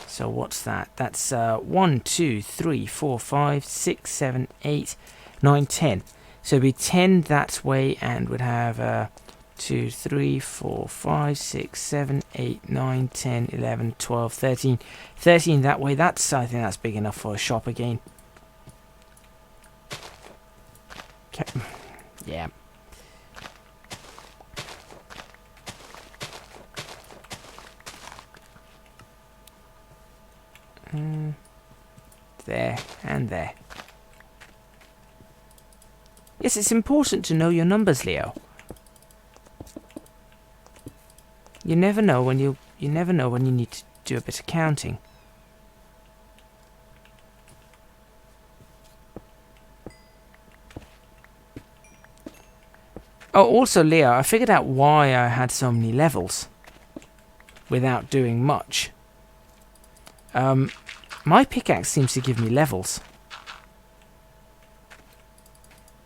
A: So what's that? That's 1, 2, 3, 4, 5, 6, 7, 8, 9, 10. So it'd be 10 that way, and we'd have 2, 3, 4, 5, 6, 7, 8, 9, 10, 11, 12, 13. 13 that way. I think that's big enough for a shop again. Okay. Yeah. There and there. Yes, it's important to know your numbers, Leo. You never know when you need to do a bit of counting. Oh, also, Leo, I figured out why I had so many levels without doing much. My pickaxe seems to give me levels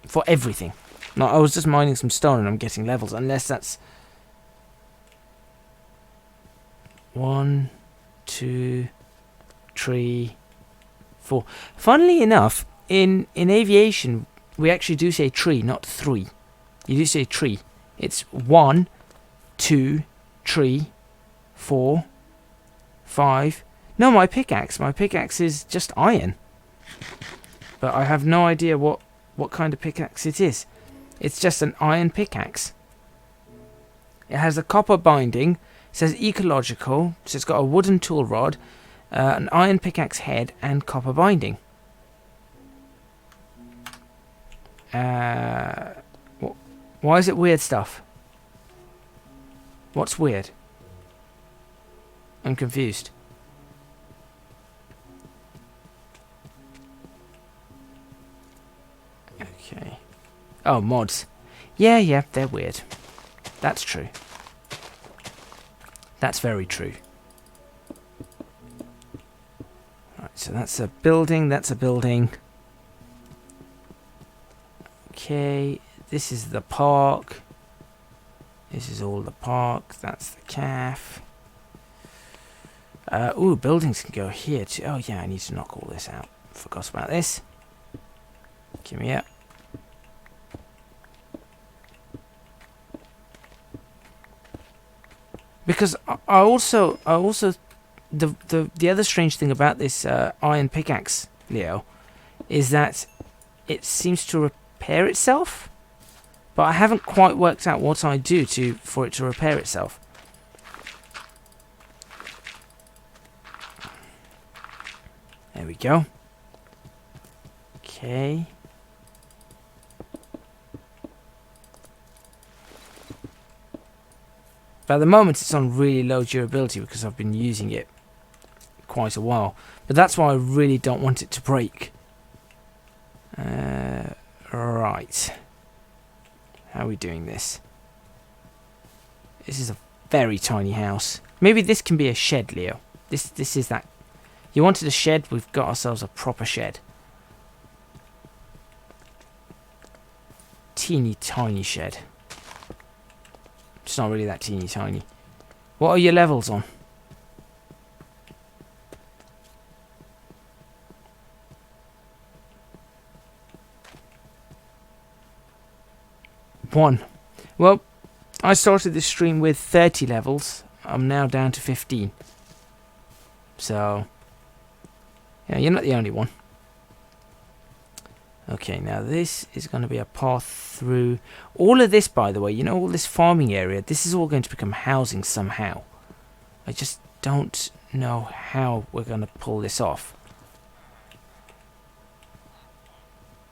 A: for everything. No, I was just mining some stone and I'm getting levels, unless that's 1, 2, 3, 4. Funnily enough, in aviation, we actually do say tree, not 3. You do say tree. It's 1, 2, 3, 4, 5. No, my pickaxe. My pickaxe is just iron. But I have no idea what kind of pickaxe it is. It's just an iron pickaxe. It has a copper binding. It says ecological. So it's got a wooden tool rod, an iron pickaxe head, and copper binding. Why is it weird stuff? What's weird? I'm confused. Okay. Oh, mods. Yeah, they're weird. That's true. That's very true. Right, so that's a building, that's a building. Okay, this is the park. This is all the park. That's the calf. Ooh, buildings can go here too. Oh yeah, I need to knock all this out. Forgot about this. Give me up. Because I also the other strange thing about this iron pickaxe, Leo, is that it seems to repair itself, but I haven't quite worked out what I do for it to repair itself. There we go. Okay. But at the moment it's on really low durability because I've been using it quite a while. But that's why I really don't want it to break. Right. How are we doing this? This is a very tiny house. Maybe this can be a shed, Leo. This is that. You wanted a shed, we've got ourselves a proper shed. Teeny tiny shed. It's not really that teeny tiny. What are your levels on? One. Well, I started this stream with 30 levels. I'm now down to 15. So, yeah, you're not the only one. Okay, now this is going to be a path through. All of this, by the way, you know, all this farming area, this is all going to become housing somehow. I just don't know how we're going to pull this off.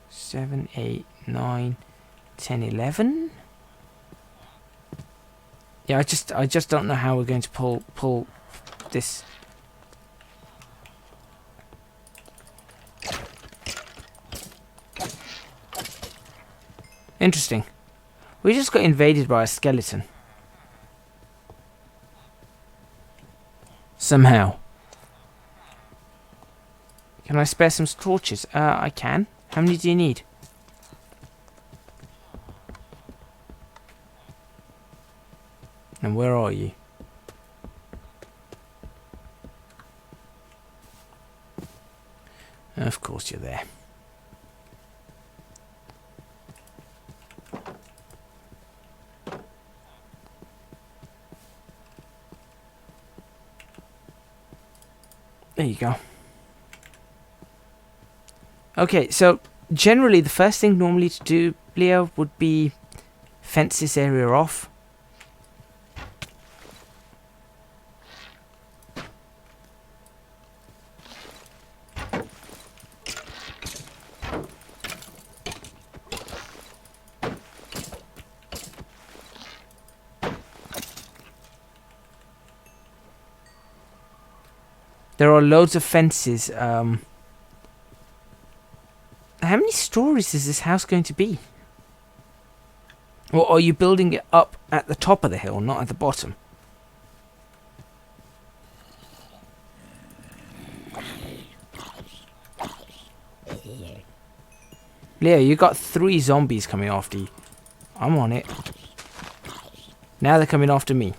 A: 7, 8, 9, 10, 11. Yeah, I just don't know how we're going to pull this. Interesting. We just got invaded by a skeleton. Somehow. Can I spare some torches? I can. How many do you need? And where are you? Of course you're there. There you go. Okay, so generally the first thing normally to do, Leo, would be fence this area off. There are loads of fences. How many stories is this house going to be? Or are you building it up at the top of the hill, not at the bottom? Leo, you got 3 zombies coming after you. I'm on it. Now they're coming after me.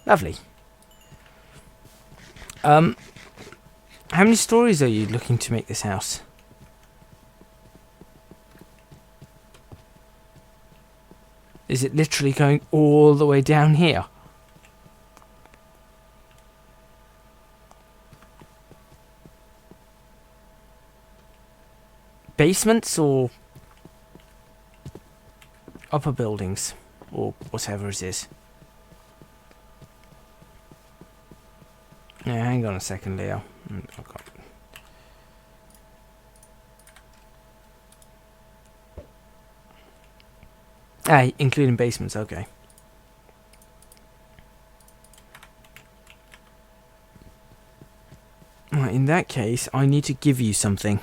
A: Lovely. How many stories are you looking to make this house? Is it literally going all the way down here? Basements or upper buildings or whatever it is? Yeah, hang on a second, Leo. Including basements, okay. Right, in that case, I need to give you something.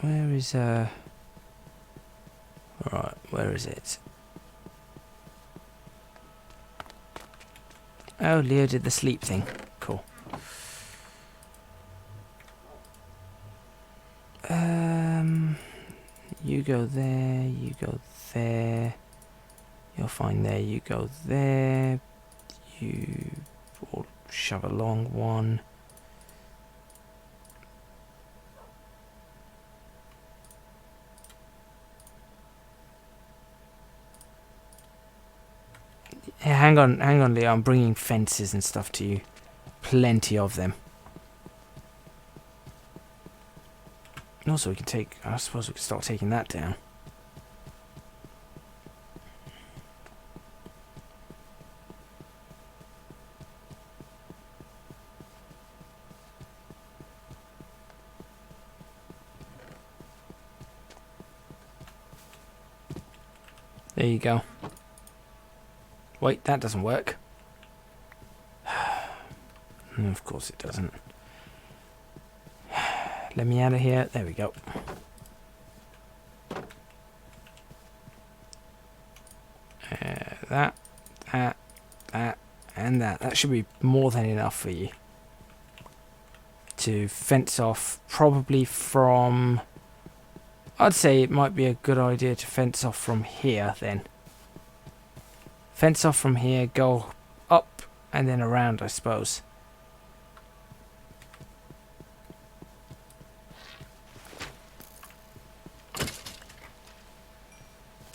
A: Where is, Alright, where is it? Oh, Leo did the sleep thing. Cool. You go there, you go there. You're fine there, you go there. You will shove a long one. Yeah, hang on, Leo. I'm bringing fences and stuff to you. Plenty of them. And also, we can take. I suppose we can start taking that down. There you go. Wait, that doesn't work. Of course it doesn't. Let me out of here. There we go. That, and that. That should be more than enough for you. To fence off probably from... I'd say it might be a good idea to fence off from here then. Fence off from here, go up and then around, I suppose.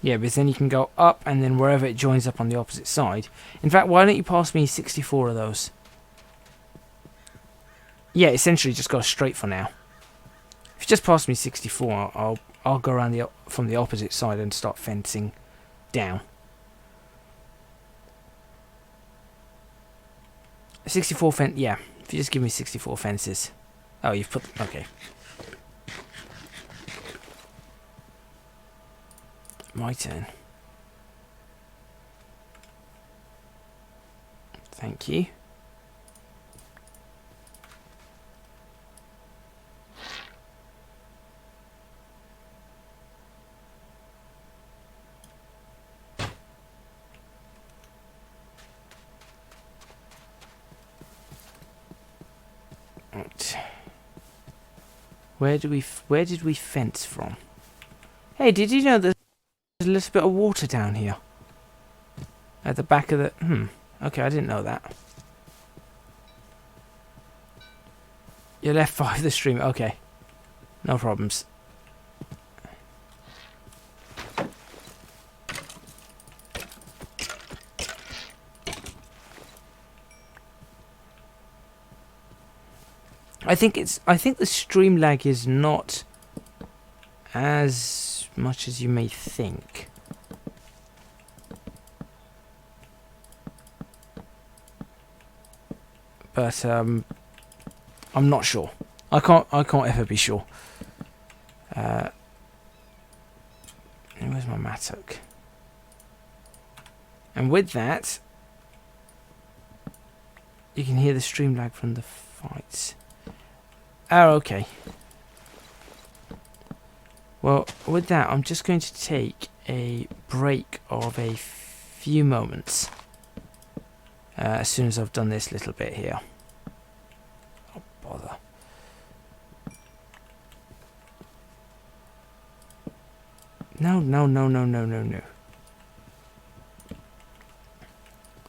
A: Yeah, because then you can go up and then wherever it joins up on the opposite side. In fact, why don't you pass me 64 of those? Yeah, essentially just go straight for now. If you just pass me 64, I'll go around from the opposite side and start fencing down. 64 fence, yeah. If you just give me 64 fences. Oh, you've put, okay. My turn. Thank you. Right. Where did we fence from? Hey, did you know there's a little bit of water down here? At the back of the... Okay, I didn't know that. You left 5 the stream. Okay. No problems. I think the stream lag is not as much as you may think. But I'm not sure. I can't ever be sure. Where's my mattock? And with that, you can hear the stream lag from the fights. Oh, okay. Well, with that, I'm just going to take a break of a few moments as soon as I've done this little bit here. Oh, bother. No.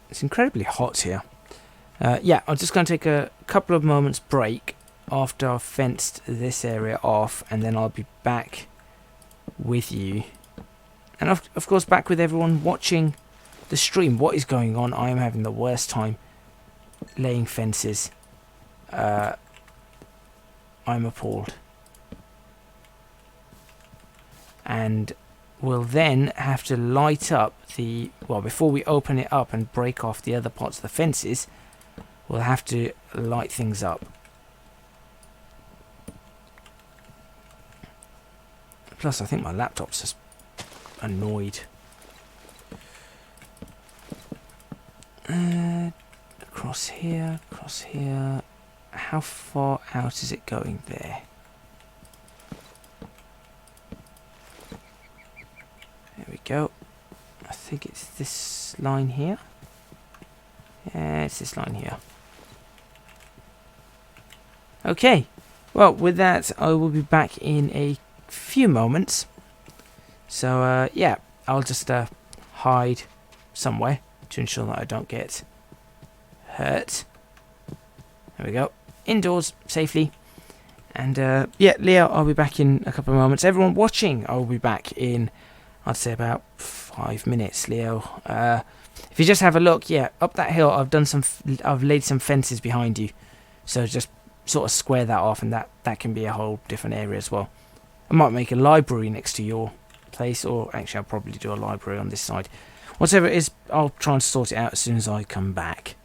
A: It's incredibly hot here. Yeah, I'm just going to take a couple of moments break after I've fenced this area off, and then I'll be back with you. And of course back with everyone watching the stream. What is going on? I am having the worst time laying fences. I'm appalled. And we'll then have to light up the... Well, before we open it up and break off the other parts of the fences, we'll have to light things up. Plus, I think my laptop's just annoyed. Across here, across here. How far out is it going there? There we go. I think it's this line here. Yeah, it's this line here. Okay. Well, with that, I will be back in a few moments. So, yeah, I'll just hide somewhere to ensure that I don't get hurt. There we go. Indoors, safely. And, yeah, Leo, I'll be back in a couple of moments. Everyone watching, I'll be back in, I'd say, about 5 minutes, Leo. If you just have a look, yeah, up that hill, I've laid some fences behind you. So just sort of square that off, and that can be a whole different area as well. I might make a library next to your place, or actually I'll probably do a library on this side. Whatever it is, I'll try and sort it out as soon as I come back.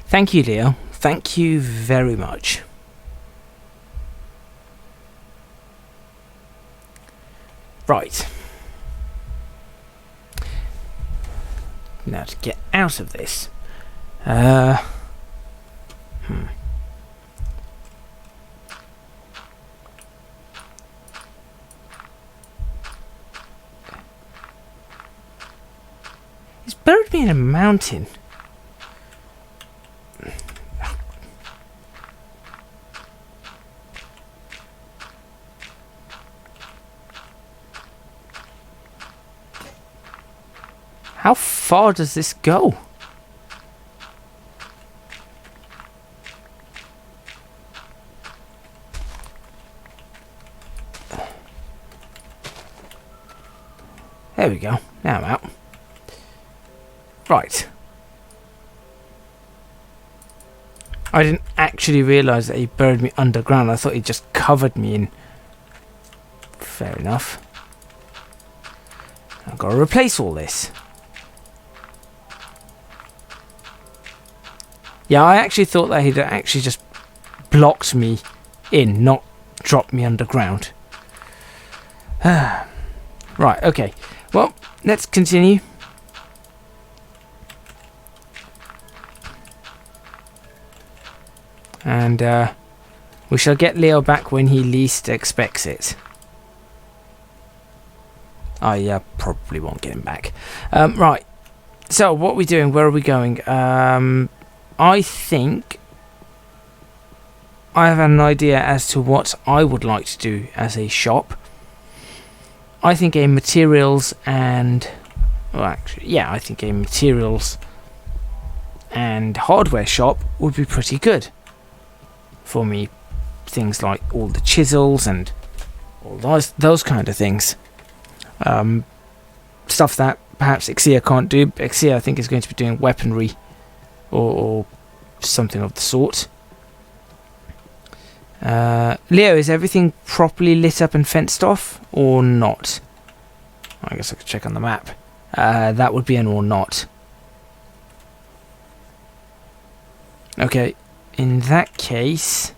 A: Thank you, Leo. Thank you very much. Right. Now to get out of this. He's buried me in a mountain. How far does this go? There we go. Now I'm out. Right. I didn't actually realise that he buried me underground. I thought he just covered me in. Fair enough. I've got to replace all this. Yeah, I actually thought that he'd actually just blocked me in, not dropped me underground. Right, okay. Well, let's continue. And we shall get Leo back when he least expects it. I probably won't get him back. Right. So, what are we doing? Where are we going? I think I have an idea as to what I would like to do as a shop. I think a materials and... Well, actually, yeah, I think a materials and hardware shop would be pretty good for me. Things like all the chisels and all those kind of things. Stuff that perhaps Ixia can't do. Ixia, I think, is going to be doing weaponry or something of the sort. Leo, is everything properly lit up and fenced off or not? I guess I could check on the map. That would be an or not. Okay, in that case,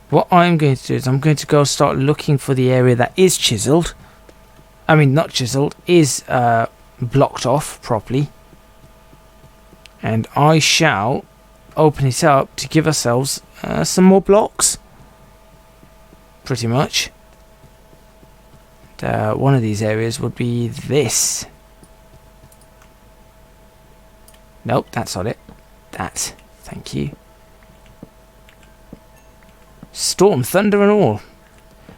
A: what I'm going to do is I'm going to go start looking for the area that is chiseled. I mean, not chiseled, is blocked off properly. And I shall open it up to give ourselves some more blocks. Pretty much. One of these areas would be this. Nope, that's not it. That. Thank you. Storm, thunder and all.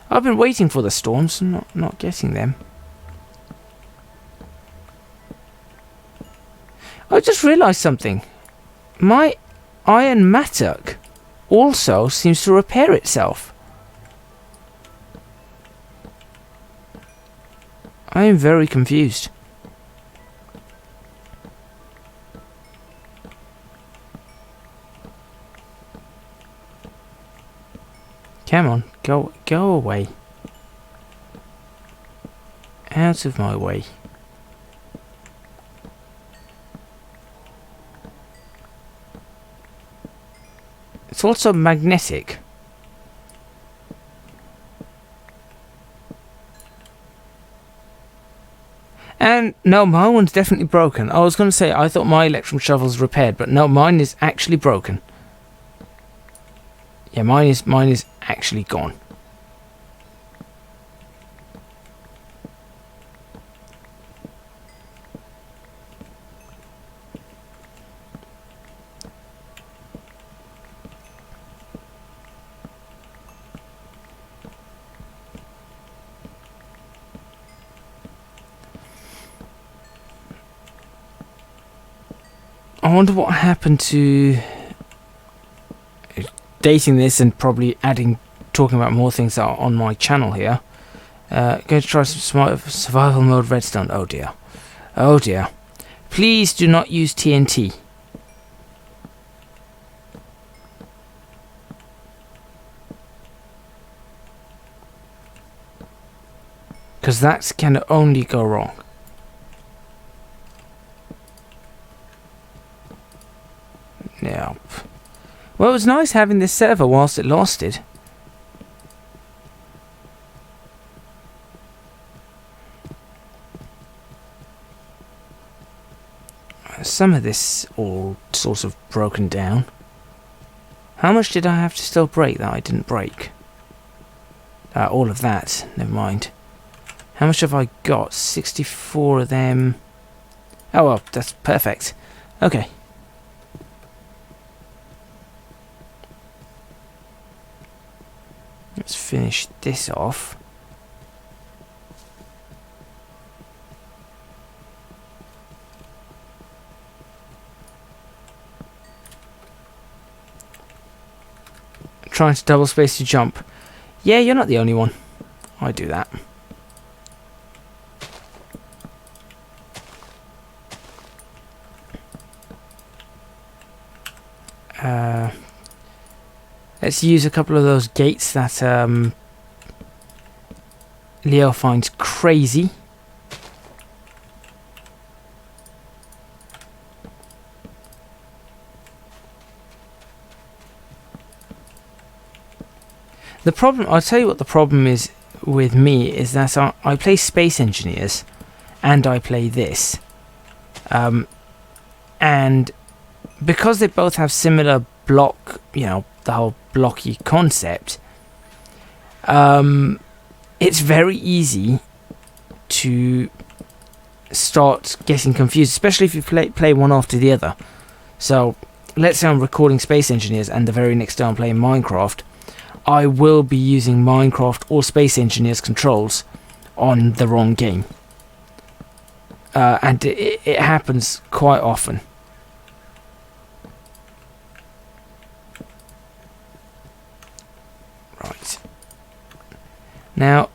A: I've been waiting for the storms and not getting them. I just realised something. My iron mattock also seems to repair itself. I am very confused. Come on, go away. Out of my way. It's also magnetic. And no, my one's definitely broken. I was going to say, I thought my electrical shovel's repaired, but no, mine is actually broken. Yeah, mine is actually gone. I wonder what happened to dating this and probably talking about more things that are on my channel here. Going to try some survival mode redstone. Oh dear. Oh dear. Please do not use TNT. Because that can only go wrong. Yeah, Well, it was nice having this server whilst it lasted. Some of this all sort of broken down. How much did I have to still break that I didn't break? All of that, never mind. How much have I got? 64 of them. Oh well, that's perfect. Okay. Let's finish this off. Trying to double space to jump. Yeah, you're not the only one. I do that. Let's use a couple of those gates that Leo finds crazy. The problem, I'll tell you what the problem is with me, is that I play Space Engineers and I play this. And because they both have similar block, you know, the whole blocky concept, it's very easy to start getting confused, especially if you play one after the other. So let's say I'm recording Space Engineers and the very next day I'm playing Minecraft. I will be using Minecraft or Space Engineers controls on the wrong game. And it happens quite often. Right. Now,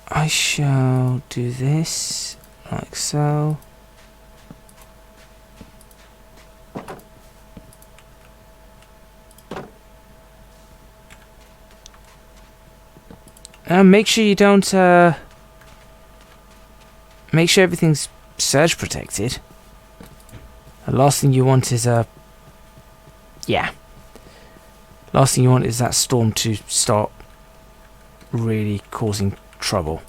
A: I shall do this like so. Make sure you don't, make sure everything's surge protected. The last thing you want is yeah. Last thing you want is that storm to start really causing trouble.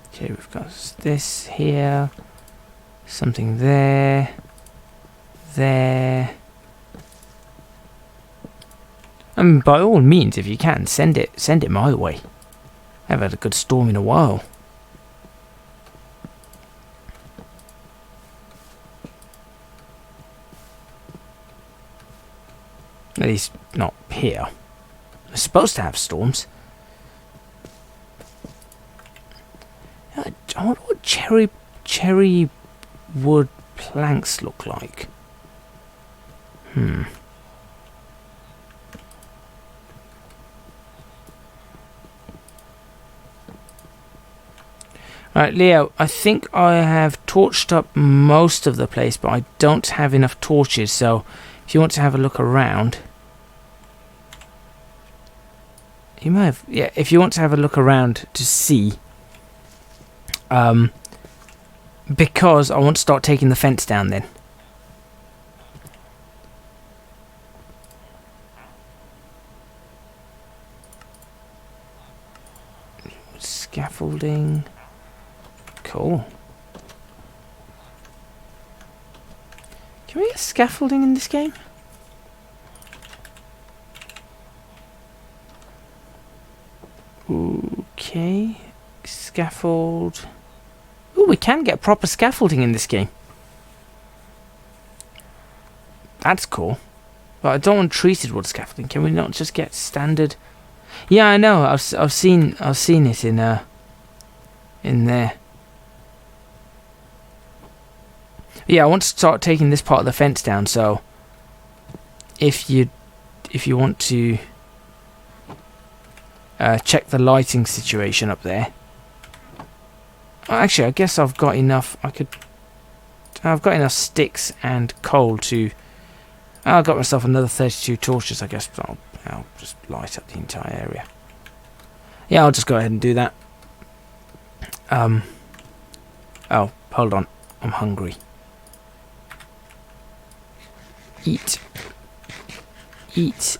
A: Okay, we've got this here, something there. There. I mean, by all means, if you can, send it my way. I haven't had a good storm in a while. At least not here. We're supposed to have storms. I wonder what cherry wood planks look like. Right, Leo, I think I have torched up most of the place, but I don't have enough torches, so if you want to have a look around, you might have, yeah, if you want to have a look around to see, because I want to start taking the fence down then. Scaffolding. Cool. Can we get scaffolding in this game? Okay. Scaffold. Ooh, we can get proper scaffolding in this game. That's cool. But I don't want treated wood scaffolding. Can we not just get standard? Yeah, I know. I've seen it in there. Yeah, I want to start taking this part of the fence down. So, if you want to check the lighting situation up there. Actually, I guess I've got enough. I've got enough sticks and coal to. I've got myself another 32 torches. I guess I'll just light up the entire area. Yeah, I'll just go ahead and do that. Oh, hold on. I'm hungry. Eat. Eat.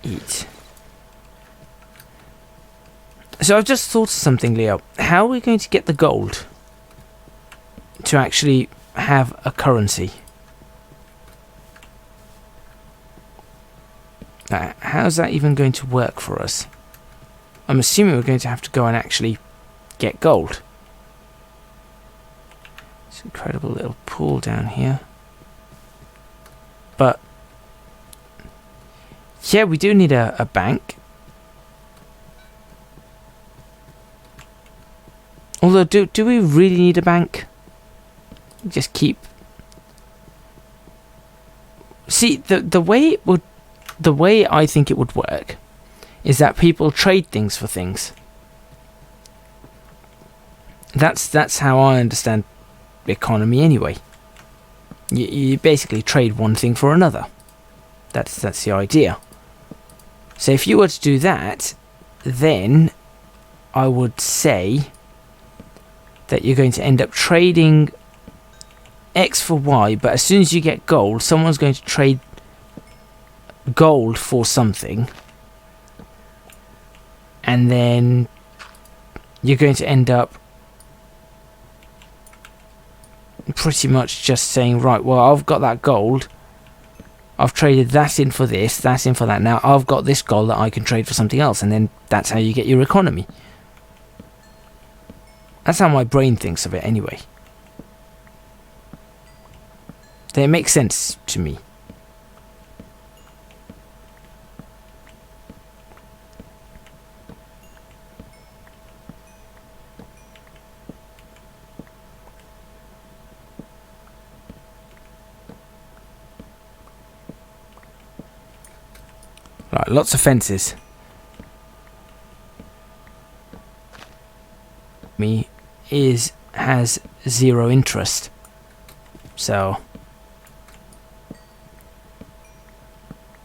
A: Eat. So I've just thought of something, Leo. How are we going to get the gold to actually have a currency? How's that even going to work for us? I'm assuming we're going to have to go and actually get gold. It's an incredible little pool down here. But yeah, we do need a bank. Although, do we really need a bank? Just keep... See, the way I think it would work is that people trade things for things. That's how I understand the economy anyway. You basically trade one thing for another. That's the idea. So if you were to do that, then I would say that you're going to end up trading X for Y, but as soon as you get gold, someone's going to trade gold for something, and then you're going to end up pretty much just saying, right, well, I've got that gold, I've traded that in for this, that in for that, now I've got this gold that I can trade for something else, and then that's how you get your economy. That's how my brain thinks of it anyway. It makes sense to me. Right, lots of fences. Me has 0 interest. So,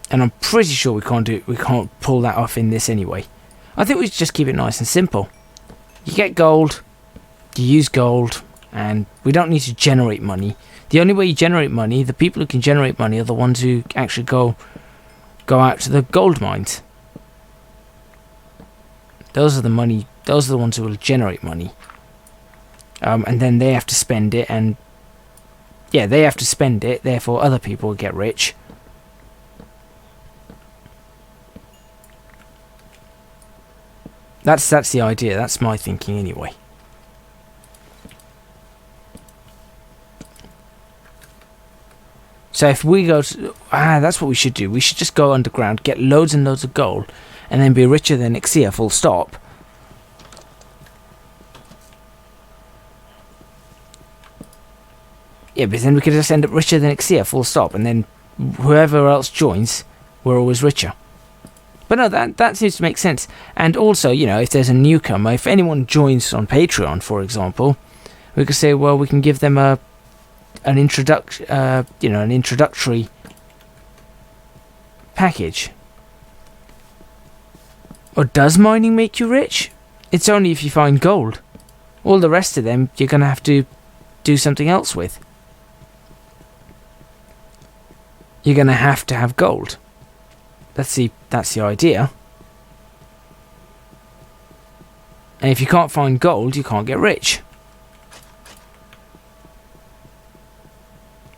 A: and I'm pretty sure we can't pull that off in this anyway. I think we should just keep it nice and simple. You get gold, you use gold, and we don't need to generate money. The only way you generate money, the people who can generate money are the ones who actually go out to the gold mines. Those are the ones who will generate money. And then they have to spend it, and yeah, they have to spend it, therefore other people will get rich. That's the idea, that's my thinking anyway. So if we go to... that's what we should do. We should just go underground, get loads and loads of gold, and then be richer than Ixia, full stop. Yeah, but then we could just end up richer than Ixia, full stop, and then whoever else joins, we're always richer. But no, that seems to make sense. And also, you know, if there's a newcomer, if anyone joins on Patreon, for example, we could say, well, we can give them an introductory package. Or does mining make you rich? It's only if you find gold. All the rest of them, you're going to have to do something else with. You're going to have gold. That's the idea. And if you can't find gold, you can't get rich.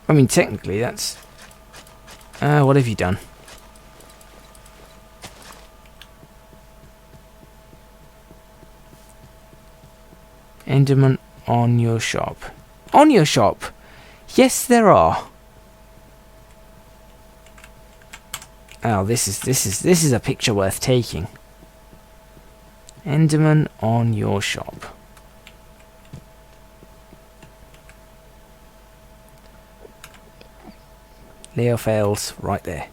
A: I mean, technically, that's... what have you done? Enderman on your shop. On your shop? Yes, there are. Oh, this is a picture worth taking. Enderman on your shop. Leo fails right there.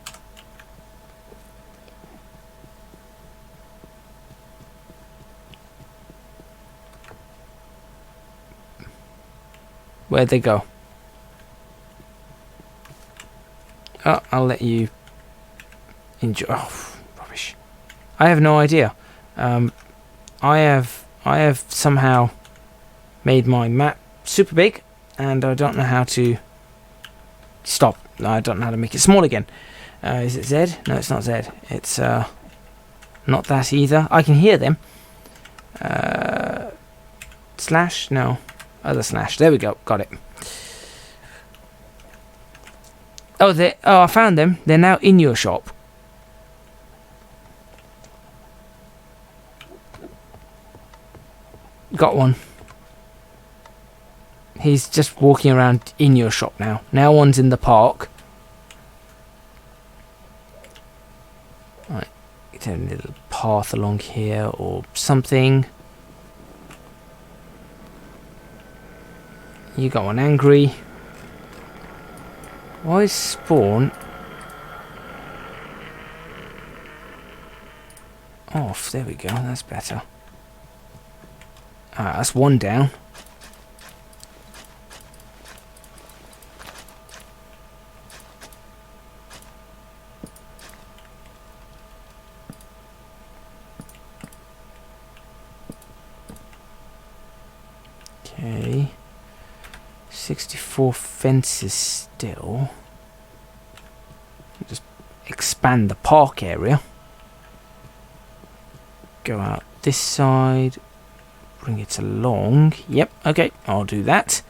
A: Where'd they go? Oh, I'll let you enjoy. Oh, rubbish. I have no idea. I have I have somehow made my map super big, and I don't know how to stop. I don't know how to make it small again. Is it Z? No, it's not Z. It's not that either. I can hear them. Slash? No. Other slash. There we go. Got it. Oh, I found them. They're now in your shop. Got one. He's just walking around in your shop now. Now one's in the park. Right. Get a little path along here or something. You got one angry. Why is spawn off? There we go. That's better. That's one down. Okay. 64 fences still. Just expand the park area. Go out this side. Bring it along. Yep, okay, I'll do that.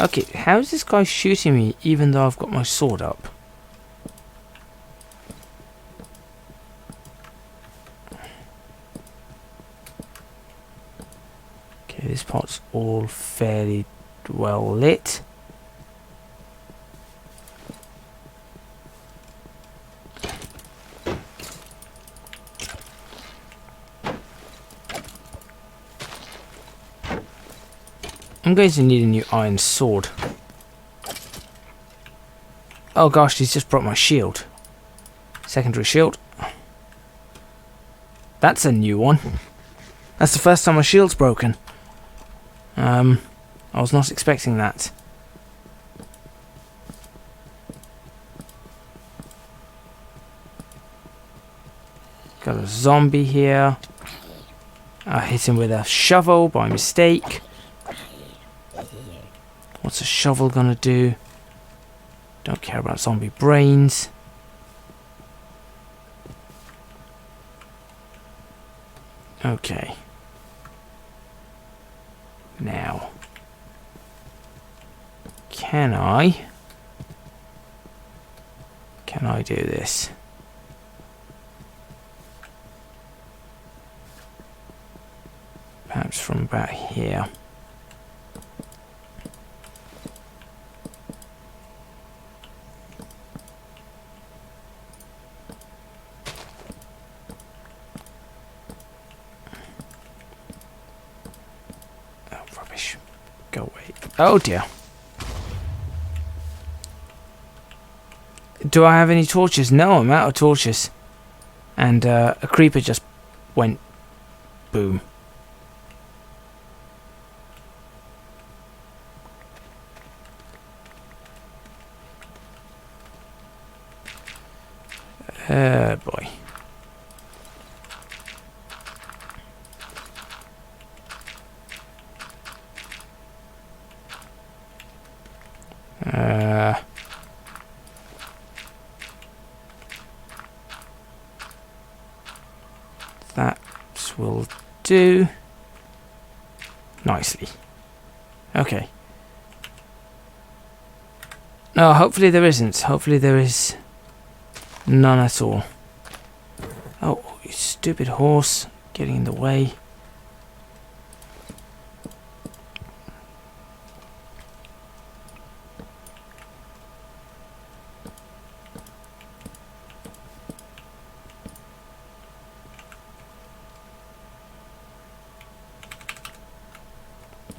A: Okay, how is this guy shooting me even though I've got my sword up? Okay, this part's all fairly well lit. I'm going to need a new iron sword. Oh gosh, he's just brought my shield. Secondary shield. That's a new one. That's the first time my shield's broken. I was not expecting that. Got a zombie here. I hit him with a shovel by mistake. What's a shovel gonna do? Don't care about zombie brains. Okay. Now. Can I do this? Perhaps from about here. Go away. Oh dear. Do I have any torches? No, I'm out of torches. And a creeper just went boom. Boy. That will do nicely. Okay. No, hopefully there isn't. Hopefully there is none at all. Oh, you stupid horse, getting in the way.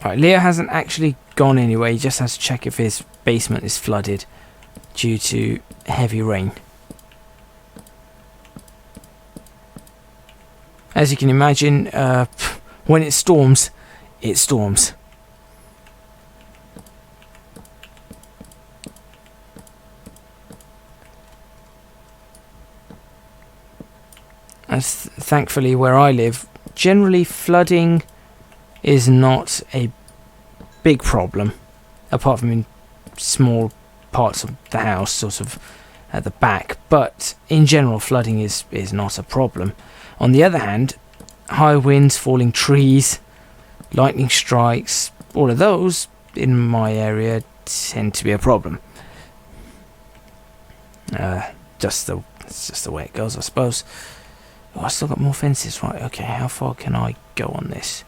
A: Right, Leo hasn't actually gone anywhere. He just has to check if his basement is flooded due to heavy rain. As you can imagine, when it storms, it storms. As thankfully where I live, generally flooding is not a big problem, apart from in small parts of the house, sort of at the back, but in general flooding is not a problem. On the other hand, high winds, falling trees, lightning strikes, all of those in my area tend to be a problem. It's just the way it goes, I suppose. Oh, I still got more fences, right? Okay, how far can I go on this?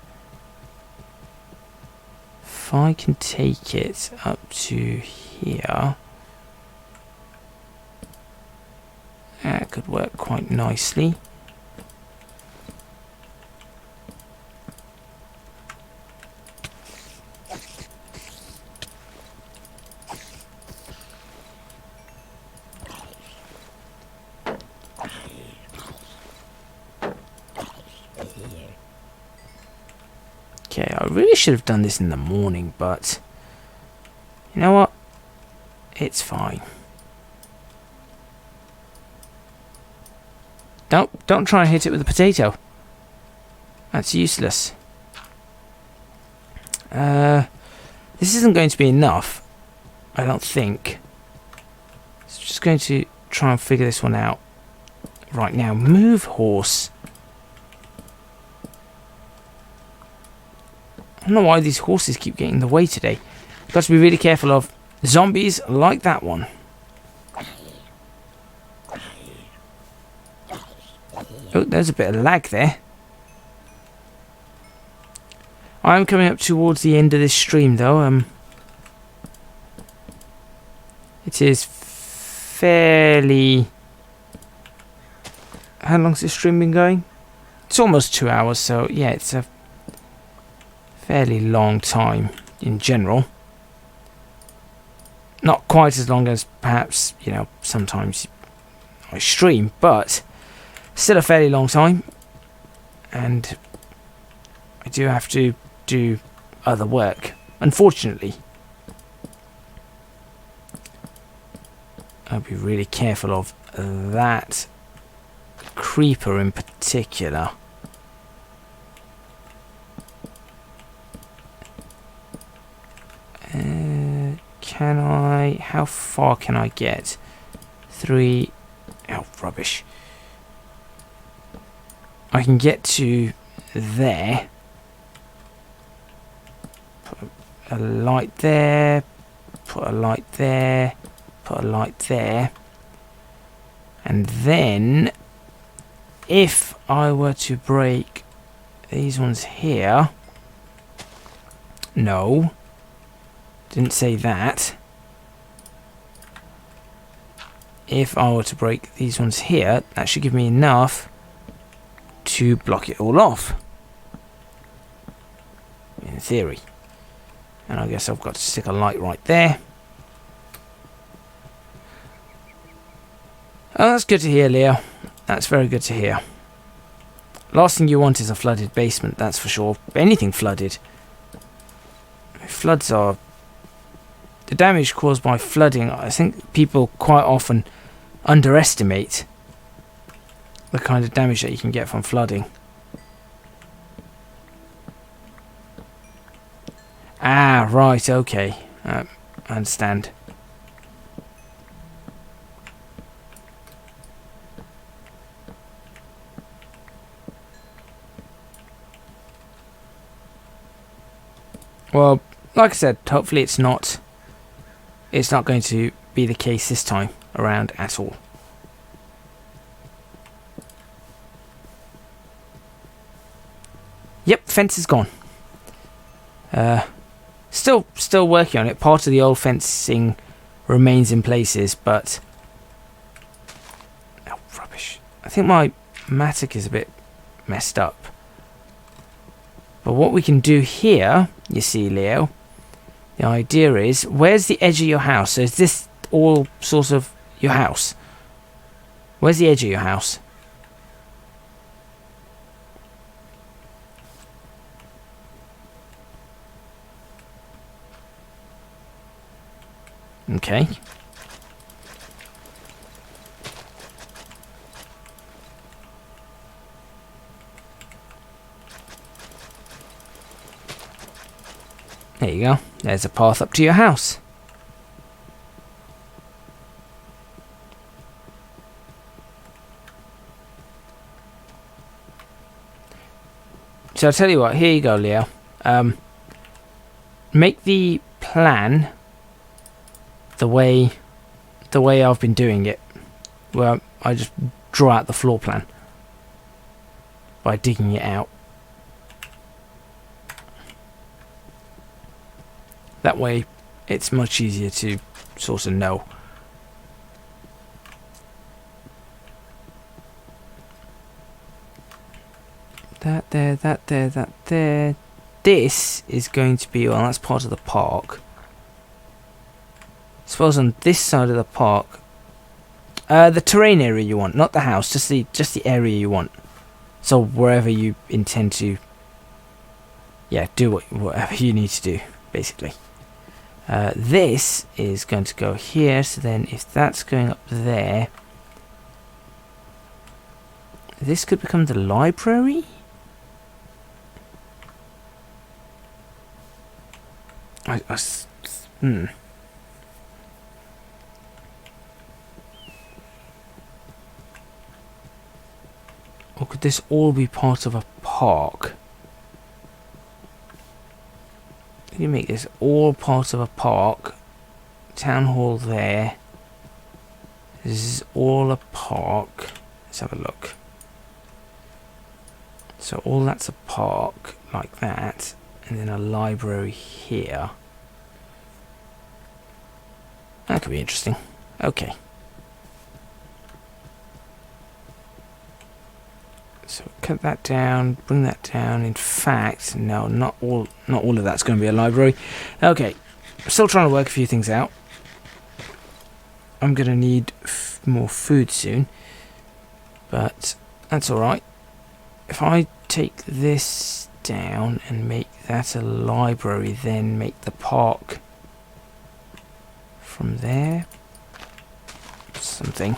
A: If I can take it up to here, that could work quite nicely. Okay, I really should have done this in the morning, but you know what? It's fine. Don't try and hit it with a potato. That's useless. This isn't going to be enough, I don't think. So just going to try and figure this one out right now. Move, horse. I don't know why these horses keep getting in the way today. Got to be really careful of zombies like that one. Oh, there's a bit of lag there. I'm coming up towards the end of this stream though. It is fairly... How long's this stream been going? It's almost 2 hours, so yeah, it's a fairly long time in general. Not quite as long as perhaps, you know, sometimes I stream, but still a fairly long time. And I do have to do other work, unfortunately. I'll be really careful of that creeper in particular. Can I... How far can I get? 3... Oh, rubbish. I can get to there. Put a light there. Put a light there. Put a light there. And then, if I were to break these ones here... No. Didn't say that. If I were to break these ones here, that should give me enough to block it all off. In theory. And I guess I've got to stick a light right there. Oh, that's good to hear, Leo. That's very good to hear. Last thing you want is a flooded basement, that's for sure. Anything flooded. Floods are... The damage caused by flooding, I think people quite often underestimate the kind of damage that you can get from flooding. Ah, right, okay. I understand. Well, like I said, hopefully it's not going to be the case this time around at all. Yep, fence is gone. Still working on it. Part of the old fencing remains in places, but... Oh, rubbish. I think my mattock is a bit messed up. But what we can do here, you see, Leo, the idea is, where's the edge of your house? So is this all sort of your house? Where's the edge of your house? Okay. There you go. There's a path up to your house. So I'll tell you what, here you go, Leo. Make the plan the way I've been doing it. Well, I just draw out the floor plan by digging it out. That way it's much easier to sort of know. That there. This is going to be, well, that's part of the park. I suppose on this side of the park, the terrain area you want, not the house, just the area you want. So wherever you intend to, yeah, do whatever you need to do, basically. This is going to go here, so then if that's going up there, this could become the library? Or could this all be part of a park? Can you make this all part of a park? Town hall there. This is all a park. Let's have a look. So all that's a park, like that. And then a library here. That could be interesting. Okay. So cut that down, bring that down. In fact, no, not all of that's going to be a library. Okay, still trying to work a few things out. I'm going to need more food soon, but that's all right. If I take this down and make that a library, then make the park from there, something.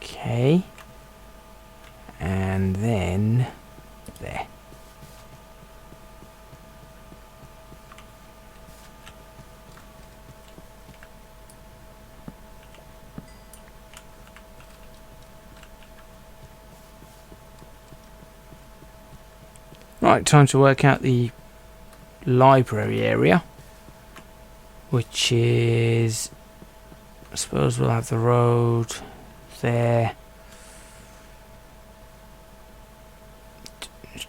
A: Okay, and then there. Right, time to work out the library area, which is, I suppose we'll have the road there.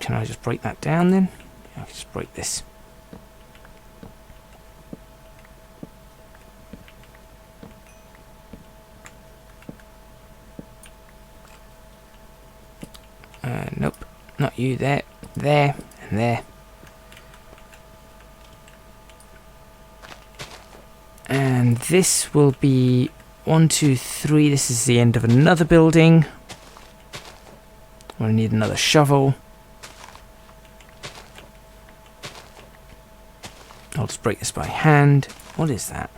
A: Can I just break that down then? Yeah, I can just break this. Nope, not you. There, there, and there. And this will be 1, 2, 3. This is the end of another building. We'll need another shovel. I'll just break this by hand. What is that?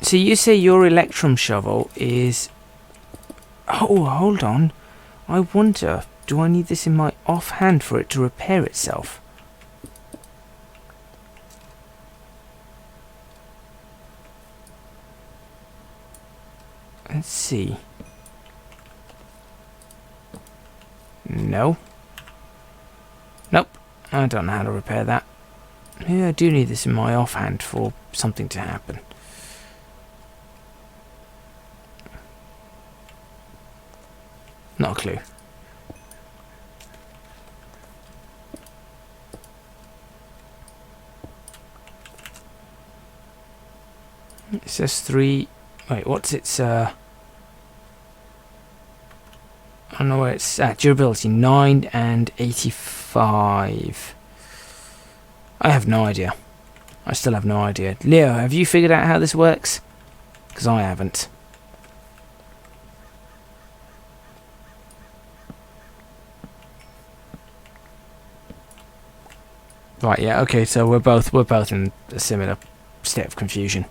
A: So you say your electrum shovel is... Oh, hold on. I wonder, do I need this in my offhand for it to repair itself? Let's see. No. Nope. I don't know how to repair that. Maybe I do need this in my offhand for something to happen. Not a clue. It says 3... Wait, what's its... I don't know where it's at. Durability 9 and 85. I have no idea. I still have no idea. Leo, have you figured out how this works? Because I haven't. Right, yeah, okay, so we're both in a similar state of confusion.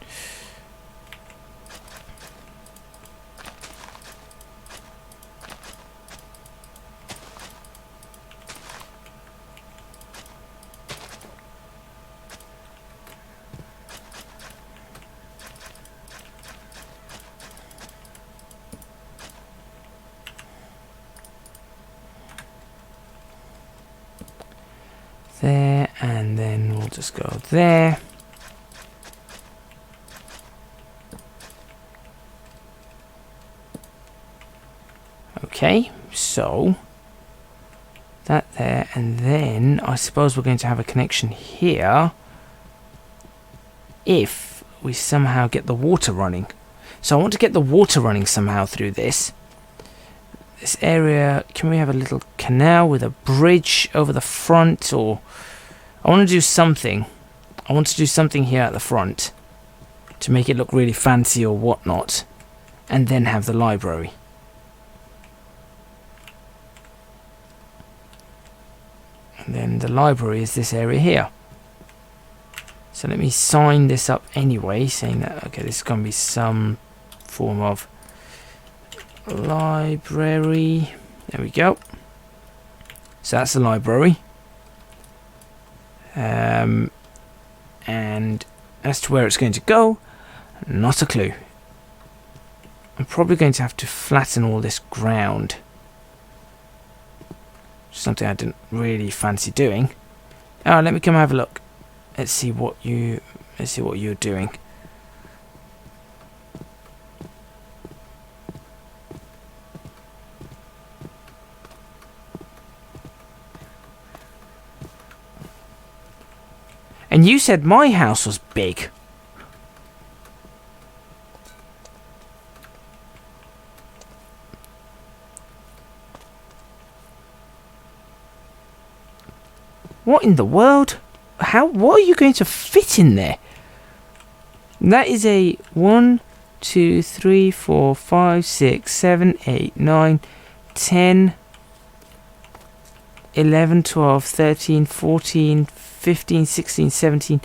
A: There, and then we'll just go there. Okay, so that there, and then I suppose we're going to have a connection here if we somehow get the water running. So I want to get the water running somehow through this. This area, can we have a little canal with a bridge over the front, or I want to do something. I want to do something here at the front to make it look really fancy or whatnot, and then have the library. And then the library is this area here. So let me sign this up anyway, saying that, okay, this is going to be some form of library. There we go. So that's the library. And as to where it's going to go, not a clue. I'm probably going to have to flatten all this ground. Something I didn't really fancy doing. Oh, let me come have a look. Let's see what you're doing. And you said my house was big. What in the world? What are you going to fit in there? That is a 1, 2, 3, 4, 5, 6, 7, 8, 9, 10, 11, 12, 13, 14, 15, 16, 17,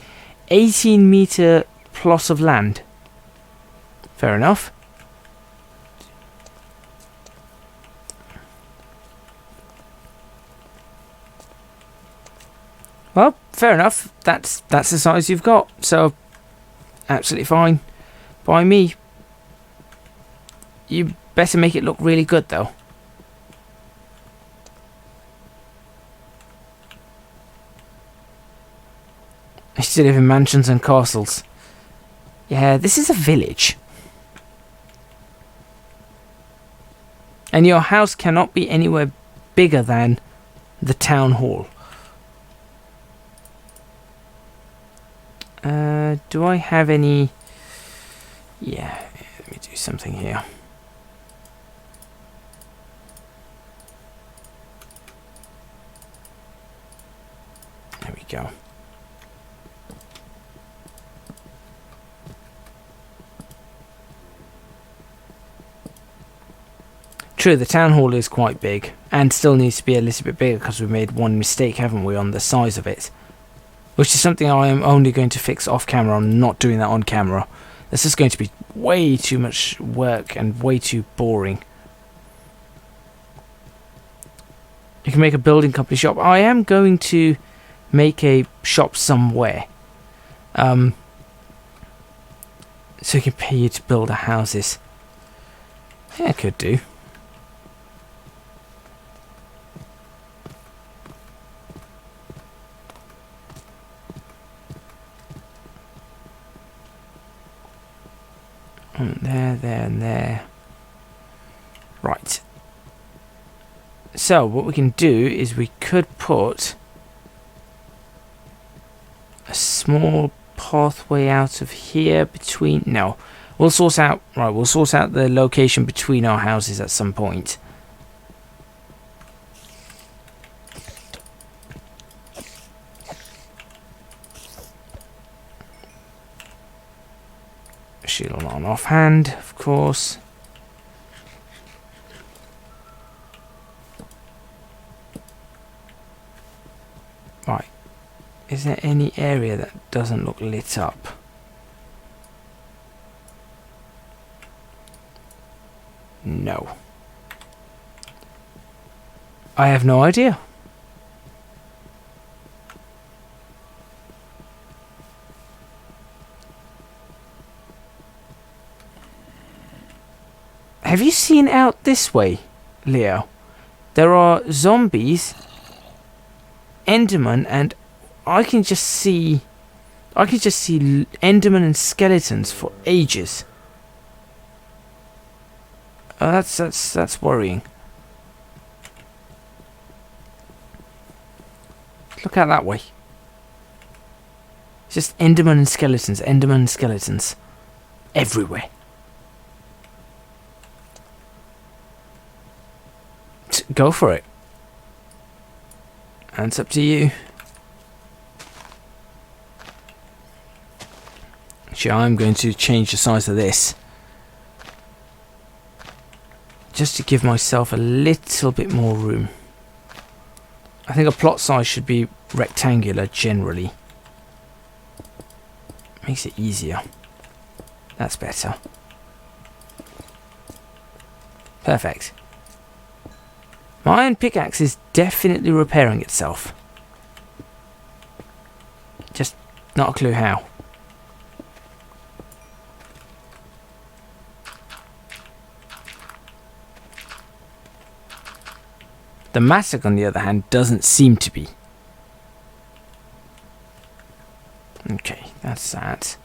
A: 18 meter plot of land. Fair enough. Well, fair enough. That's the size you've got. So, absolutely fine by me. You better make it look really good, though. I used to live in mansions and castles. Yeah, this is a village. And your house cannot be anywhere bigger than the town hall. Do I have any... Yeah, let me do something here. There we go. True, the town hall is quite big, and still needs to be a little bit bigger because we made one mistake, haven't we, on the size of it. Which is something I am only going to fix off camera. I'm not doing that on camera. This is going to be way too much work and way too boring. You can make a building company shop. I am going to make a shop somewhere. So we can pay you to build our houses. Yeah, I could do. There, and there. Right. So, what we can do is we could put a small pathway out of here between... No. We'll sort out... Right, we'll sort out the location between our houses at some point. shield on offhand, of course. Right. Is there any area that doesn't look lit up? No. I have no idea. Have you seen out this way, Leo? There are zombies, Enderman, and I can just see Enderman and skeletons for ages. That's worrying. Look out that way. It's just Enderman and skeletons everywhere. Go for it. And it's up to you. Actually, I'm going to change the size of this, just to give myself a little bit more room. I think a plot size should be rectangular generally. Makes it easier. That's better. Perfect. My iron pickaxe is definitely repairing itself. Just not a clue how. The mattock, on the other hand, doesn't seem to be. Okay, that's that.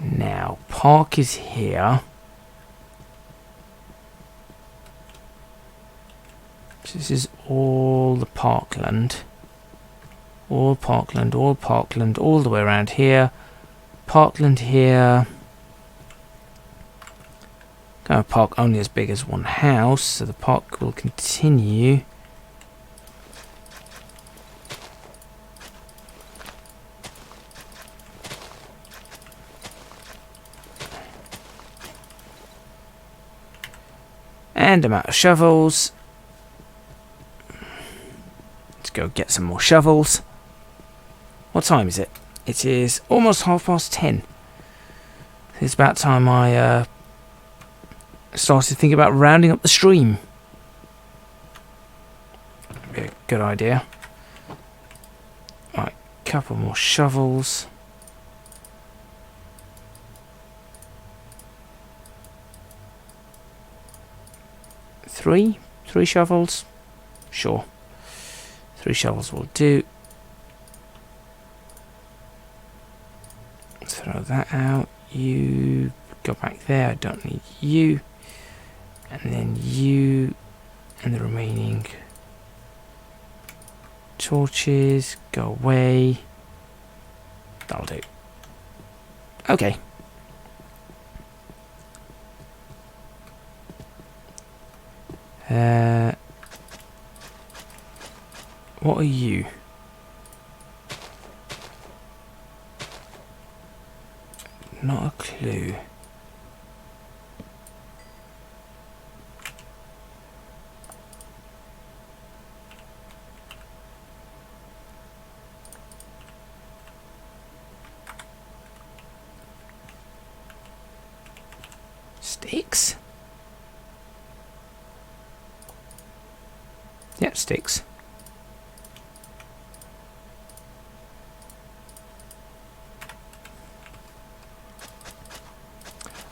A: Now, park is here. So this is all the parkland. All parkland, all the way around here. Parkland here. Going to park only as big as one house, so the park will continue. And I'm out of shovels. Let's go get some more shovels. What time is it? It is almost 10:30. It's about time I started thinking about rounding up the stream. Be a good idea. Right, couple more shovels. Three shovels? Sure. 3 shovels will do. Throw that out. You go back there. I don't need you. And then you and the remaining torches go away. That'll do. Okay. What are you? Not a clue. Sticks? Yep, sticks.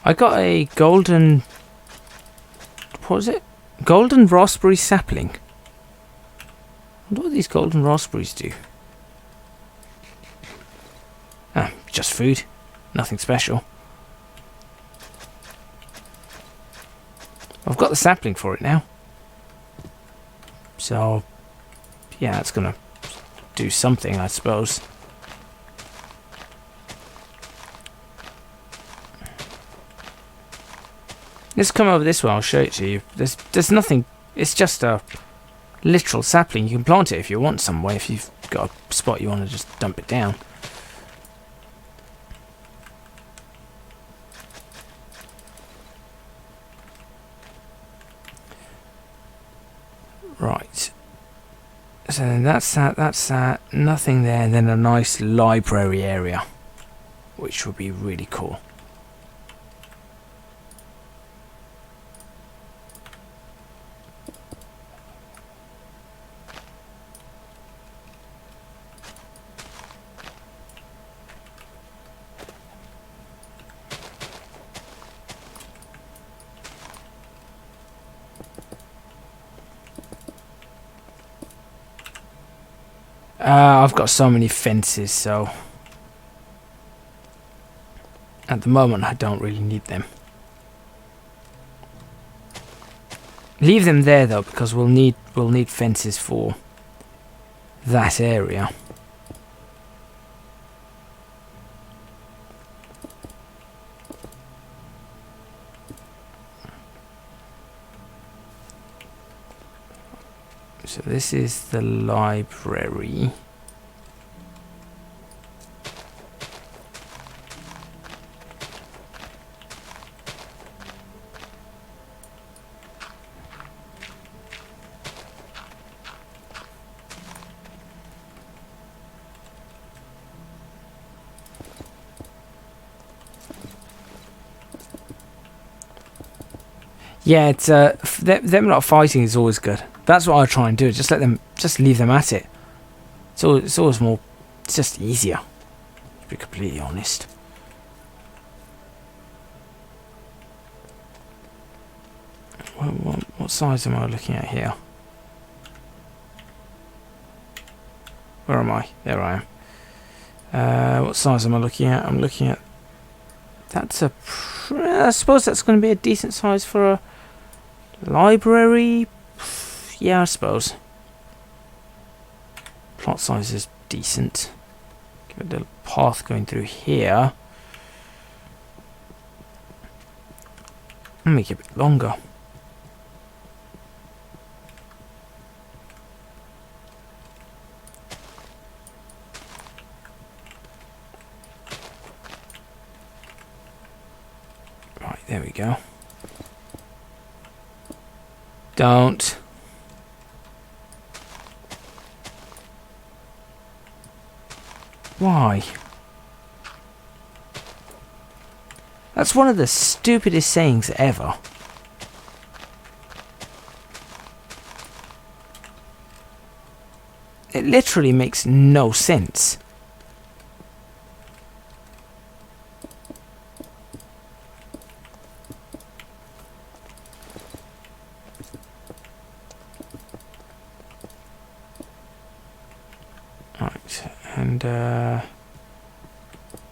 A: I got a golden... what was it? Golden raspberry sapling. I wonder what these golden raspberries do. Ah, just food. Nothing special. I've got the sapling for it now. So, yeah, it's gonna do something, I suppose. Let's come over this way, I'll show it to you. There's nothing, it's just a literal sapling. You can plant it if you want somewhere, if you've got a spot you want to just dump it down. Right. So then that's that. Nothing there. And then a nice library area, which would be really cool. I've got so many fences, so at the moment I don't really need them. Leave them there though, because we'll need fences for that area. So this is the library. Yeah, it's them not fighting is always good. That's what I try and do. Just leave them at it. So it's always more. It's just easier. To be completely honest. What size am I looking at here? Where am I? There I am. What size am I looking at? I'm looking at. That's a. I suppose that's going to be a decent size for a library. Yeah, I suppose. Plot size is decent. Give it a little path going through here. Make it a bit longer. Right, there we go. Don't. Why? That's one of the stupidest sayings ever. It literally makes no sense. Right, and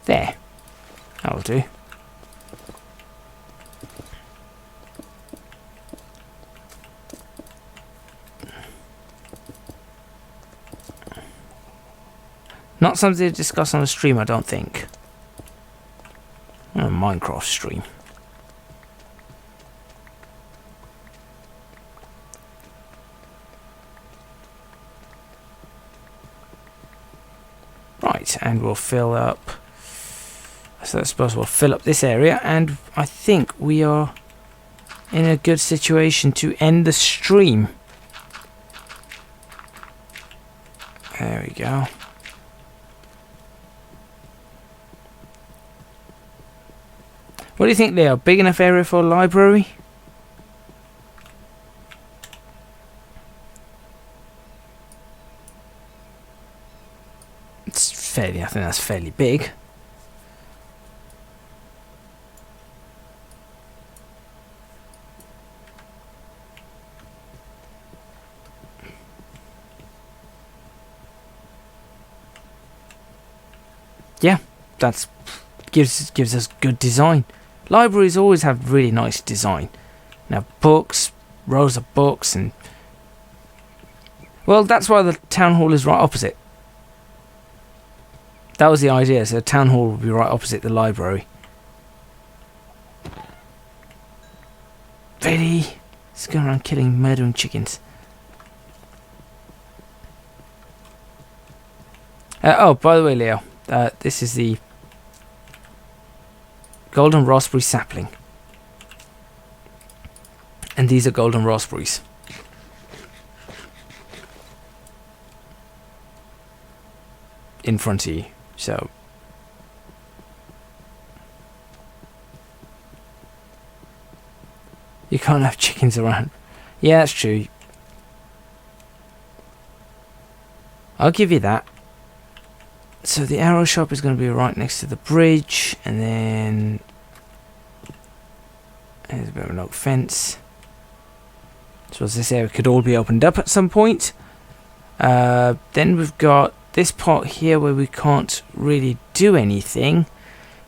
A: there. That'll do. Not something to discuss on a stream, I don't think. On a Minecraft stream. Right, and we'll fill up. So I suppose we'll fill up this area, and I think we are in a good situation to end the stream. There we go. What do you think, Leo? Big enough area for a library? It's fairly, I think that's fairly big. Yeah, that's gives us good design. Libraries always have really nice design. Now books, rows of books, and well, that's why the town hall is right opposite. That was the idea. So the town hall would be right opposite the library. Really? It's going around killing, murdering chickens. Oh, by the way, Leo, this is the golden raspberry sapling. And these are golden raspberries. in front of you. So you can't have chickens around. Yeah, that's true. I'll give you that. So the arrow shop is going to be right next to the bridge, and then there's a bit of an oak fence. So as this area could all be opened up at some point. Then we've got this part here where we can't really do anything.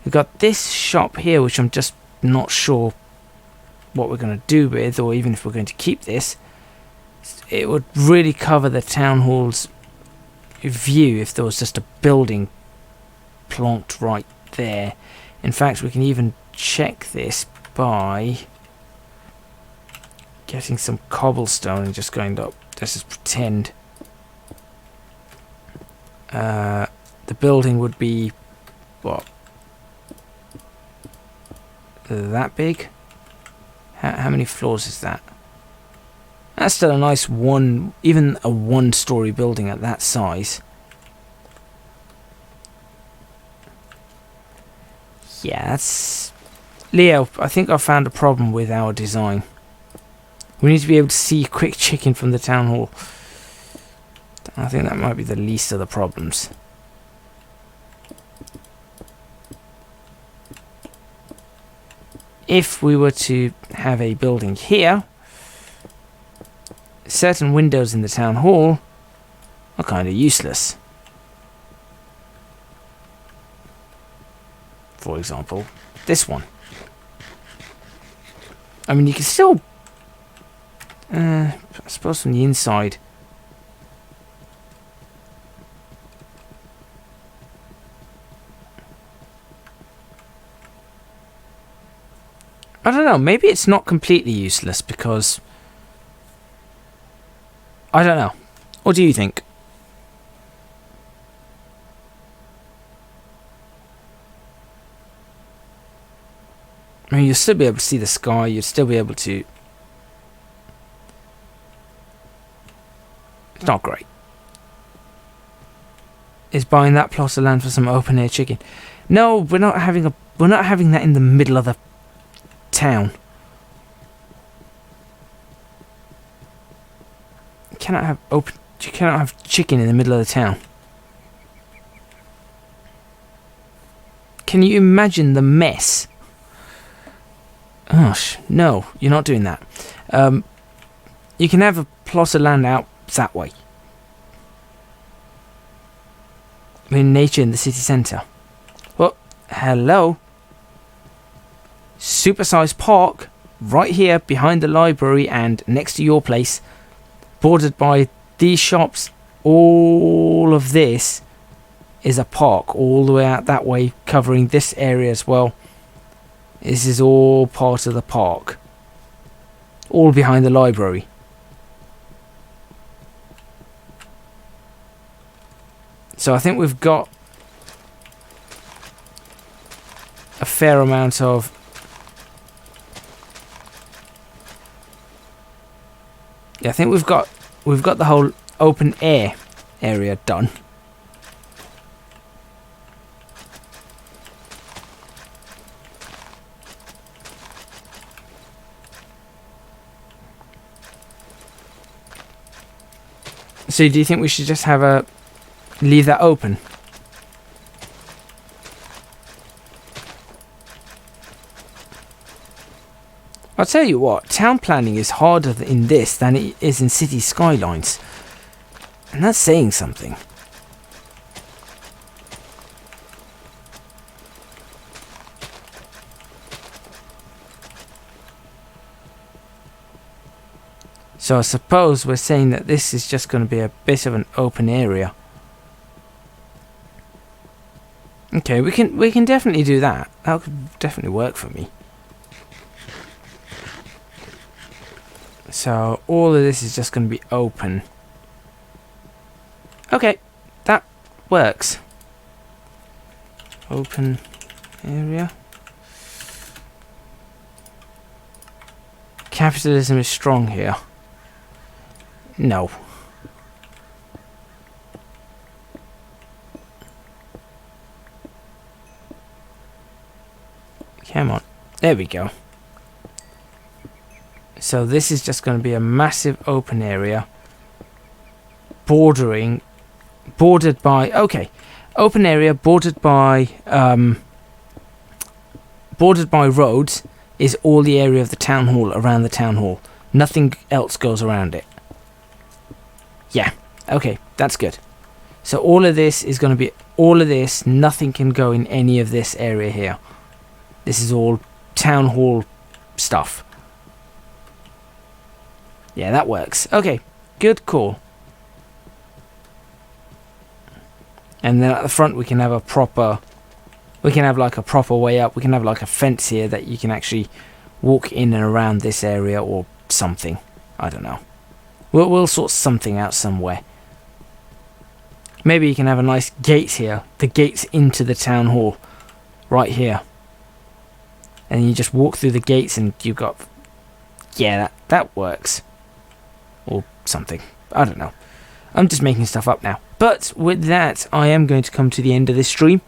A: We've got this shop here, which I'm just not sure what we're going to do with, or even if we're going to keep this. It would really cover the town hall's view if there was just a building plonked right there. In fact, we can even check this by getting some cobblestone and just going up. Let's just pretend the building would be what, that big? How many floors is that? That's still a nice one, even a one-story building at that size. Yeah, that's... Leo, I think I found a problem with our design. We need to be able to see quick chicken from the town hall. I think that might be the least of the problems. If we were to have a building here, certain windows in the town hall are kind of useless. For example, this one. I mean, you can still... I suppose from the inside... I don't know, maybe it's not completely useless because... I don't know. What do you think? I mean, you'll still be able to see the sky, you'll still be able to... It's not great. Is buying that plot of land for some open air chicken? No, we're not having that in the middle of the town. You cannot have chicken in the middle of the town. Can you imagine the mess? Gosh, no, you're not doing that. You can have a plot of land out that way. I mean, nature in the city centre. Well, hello. Supersized park right here behind the library and next to your place, bordered by these shops. All of this is a park all the way out that way, covering this area as well. This is all part of the park, all behind the library. So I think we've got a fair amount of I think we've got the whole open air area done. So do you think we should just leave that open? I'll tell you what, town planning is harder in this than it is in city skylines. And that's saying something. So I suppose we're saying that this is just going to be a bit of an open area. Okay, we can definitely do that. That could definitely work for me. So all of this is just going to be open. Okay, that works. Open area. Capitalism is strong here. No. There we go. So this is just going to be a massive open area, bordered by, okay, open area bordered by roads is all the area of the town hall, around the town hall. Nothing else goes around it. Yeah, okay, that's good. So all of this is going to be, all of this, nothing can go in any of this area here. This is all town hall stuff. Yeah, that works. Okay, good call. And then at the front we can have a proper, like a proper way up. We can have like a fence here that you can actually walk in and around this area or something. I don't know. We'll sort something out somewhere. Maybe you can have a nice gate here. The gates into the town hall. Right here. And you just walk through the gates and you've got... Yeah, that works. Or something. I don't know. I'm just making stuff up now. But with that, I am going to come to the end of this stream.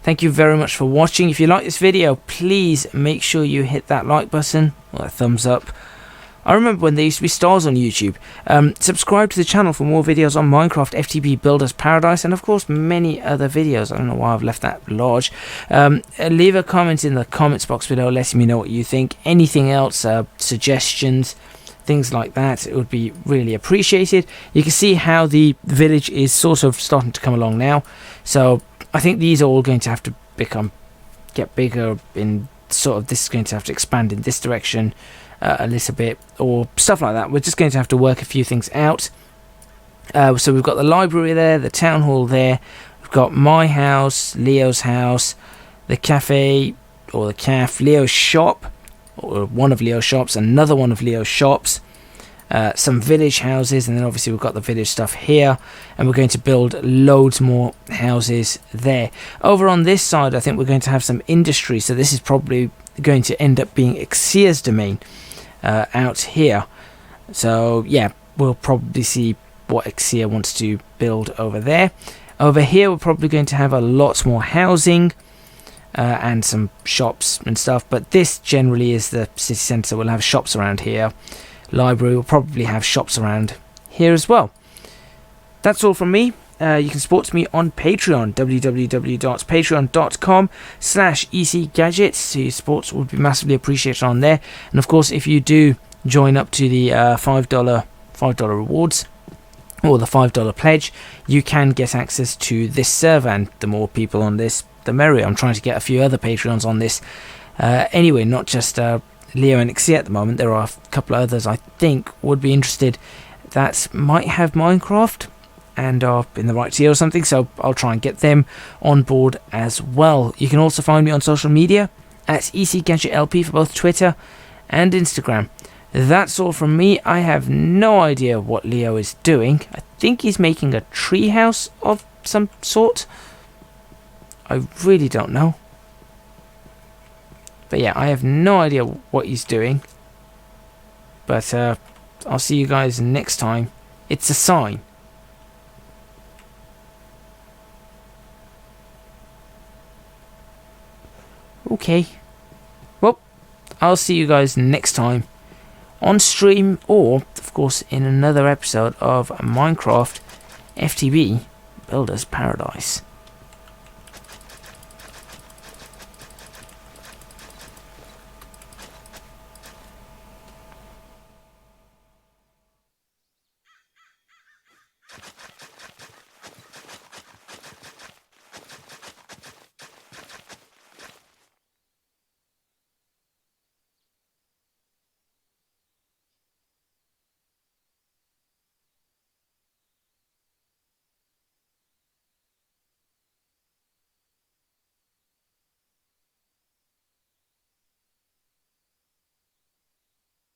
A: Thank you very much for watching. If you like this video, please make sure you hit that like button or a thumbs up. I remember when there used to be stars on YouTube. Subscribe to the channel for more videos on Minecraft FTB Builders Paradise, and of course many other videos. I don't know why I've left that large. Leave a comment in the comments box below letting me know what you think. Anything else, suggestions, things like that, it would be really appreciated. You can see how the village is sort of starting to come along now. So I think these are all going to have to get bigger in sort of, this is going to have to expand in this direction a little bit, or stuff like that. We're just going to have to work a few things out. So we've got the library there, the town hall there, we've got my house, Leo's house, the cafe, or the caf, Leo's shop, or one of Leo's shops, another one of Leo's shops, some village houses, and then obviously we've got the village stuff here, and we're going to build loads more houses there. Over on this side, I think we're going to have some industry, so this is probably going to end up being Xia's domain out here. So yeah, we'll probably see what Xia wants to build over there. Over here we're probably going to have a lot more housing and some shops and stuff, but this generally is the city centre. We'll have shops around here. Library will probably have shops around here as well. That's all from me. You can support me on Patreon, www.patreon.com/ecgadgets. Your support would be massively appreciated on there. And of course, if you do join up to the $5 rewards or the $5 pledge, you can get access to this server. And the more people on this, the merrier. I'm trying to get a few other Patreons on this. Anyway, not just Leo and Xia at the moment. There are a couple of others I think would be interested that might have Minecraft and are in the right tier or something, so I'll try and get them on board as well. You can also find me on social media at ecgadgetlp for both Twitter and Instagram. That's all from me. I have no idea what Leo is doing. I think he's making a tree house of some sort. I really don't know. But yeah, I have no idea what he's doing. But I'll see you guys next time. It's a sign. Okay. Well, I'll see you guys next time on stream, or of course in another episode of Minecraft FTB Builders Paradise.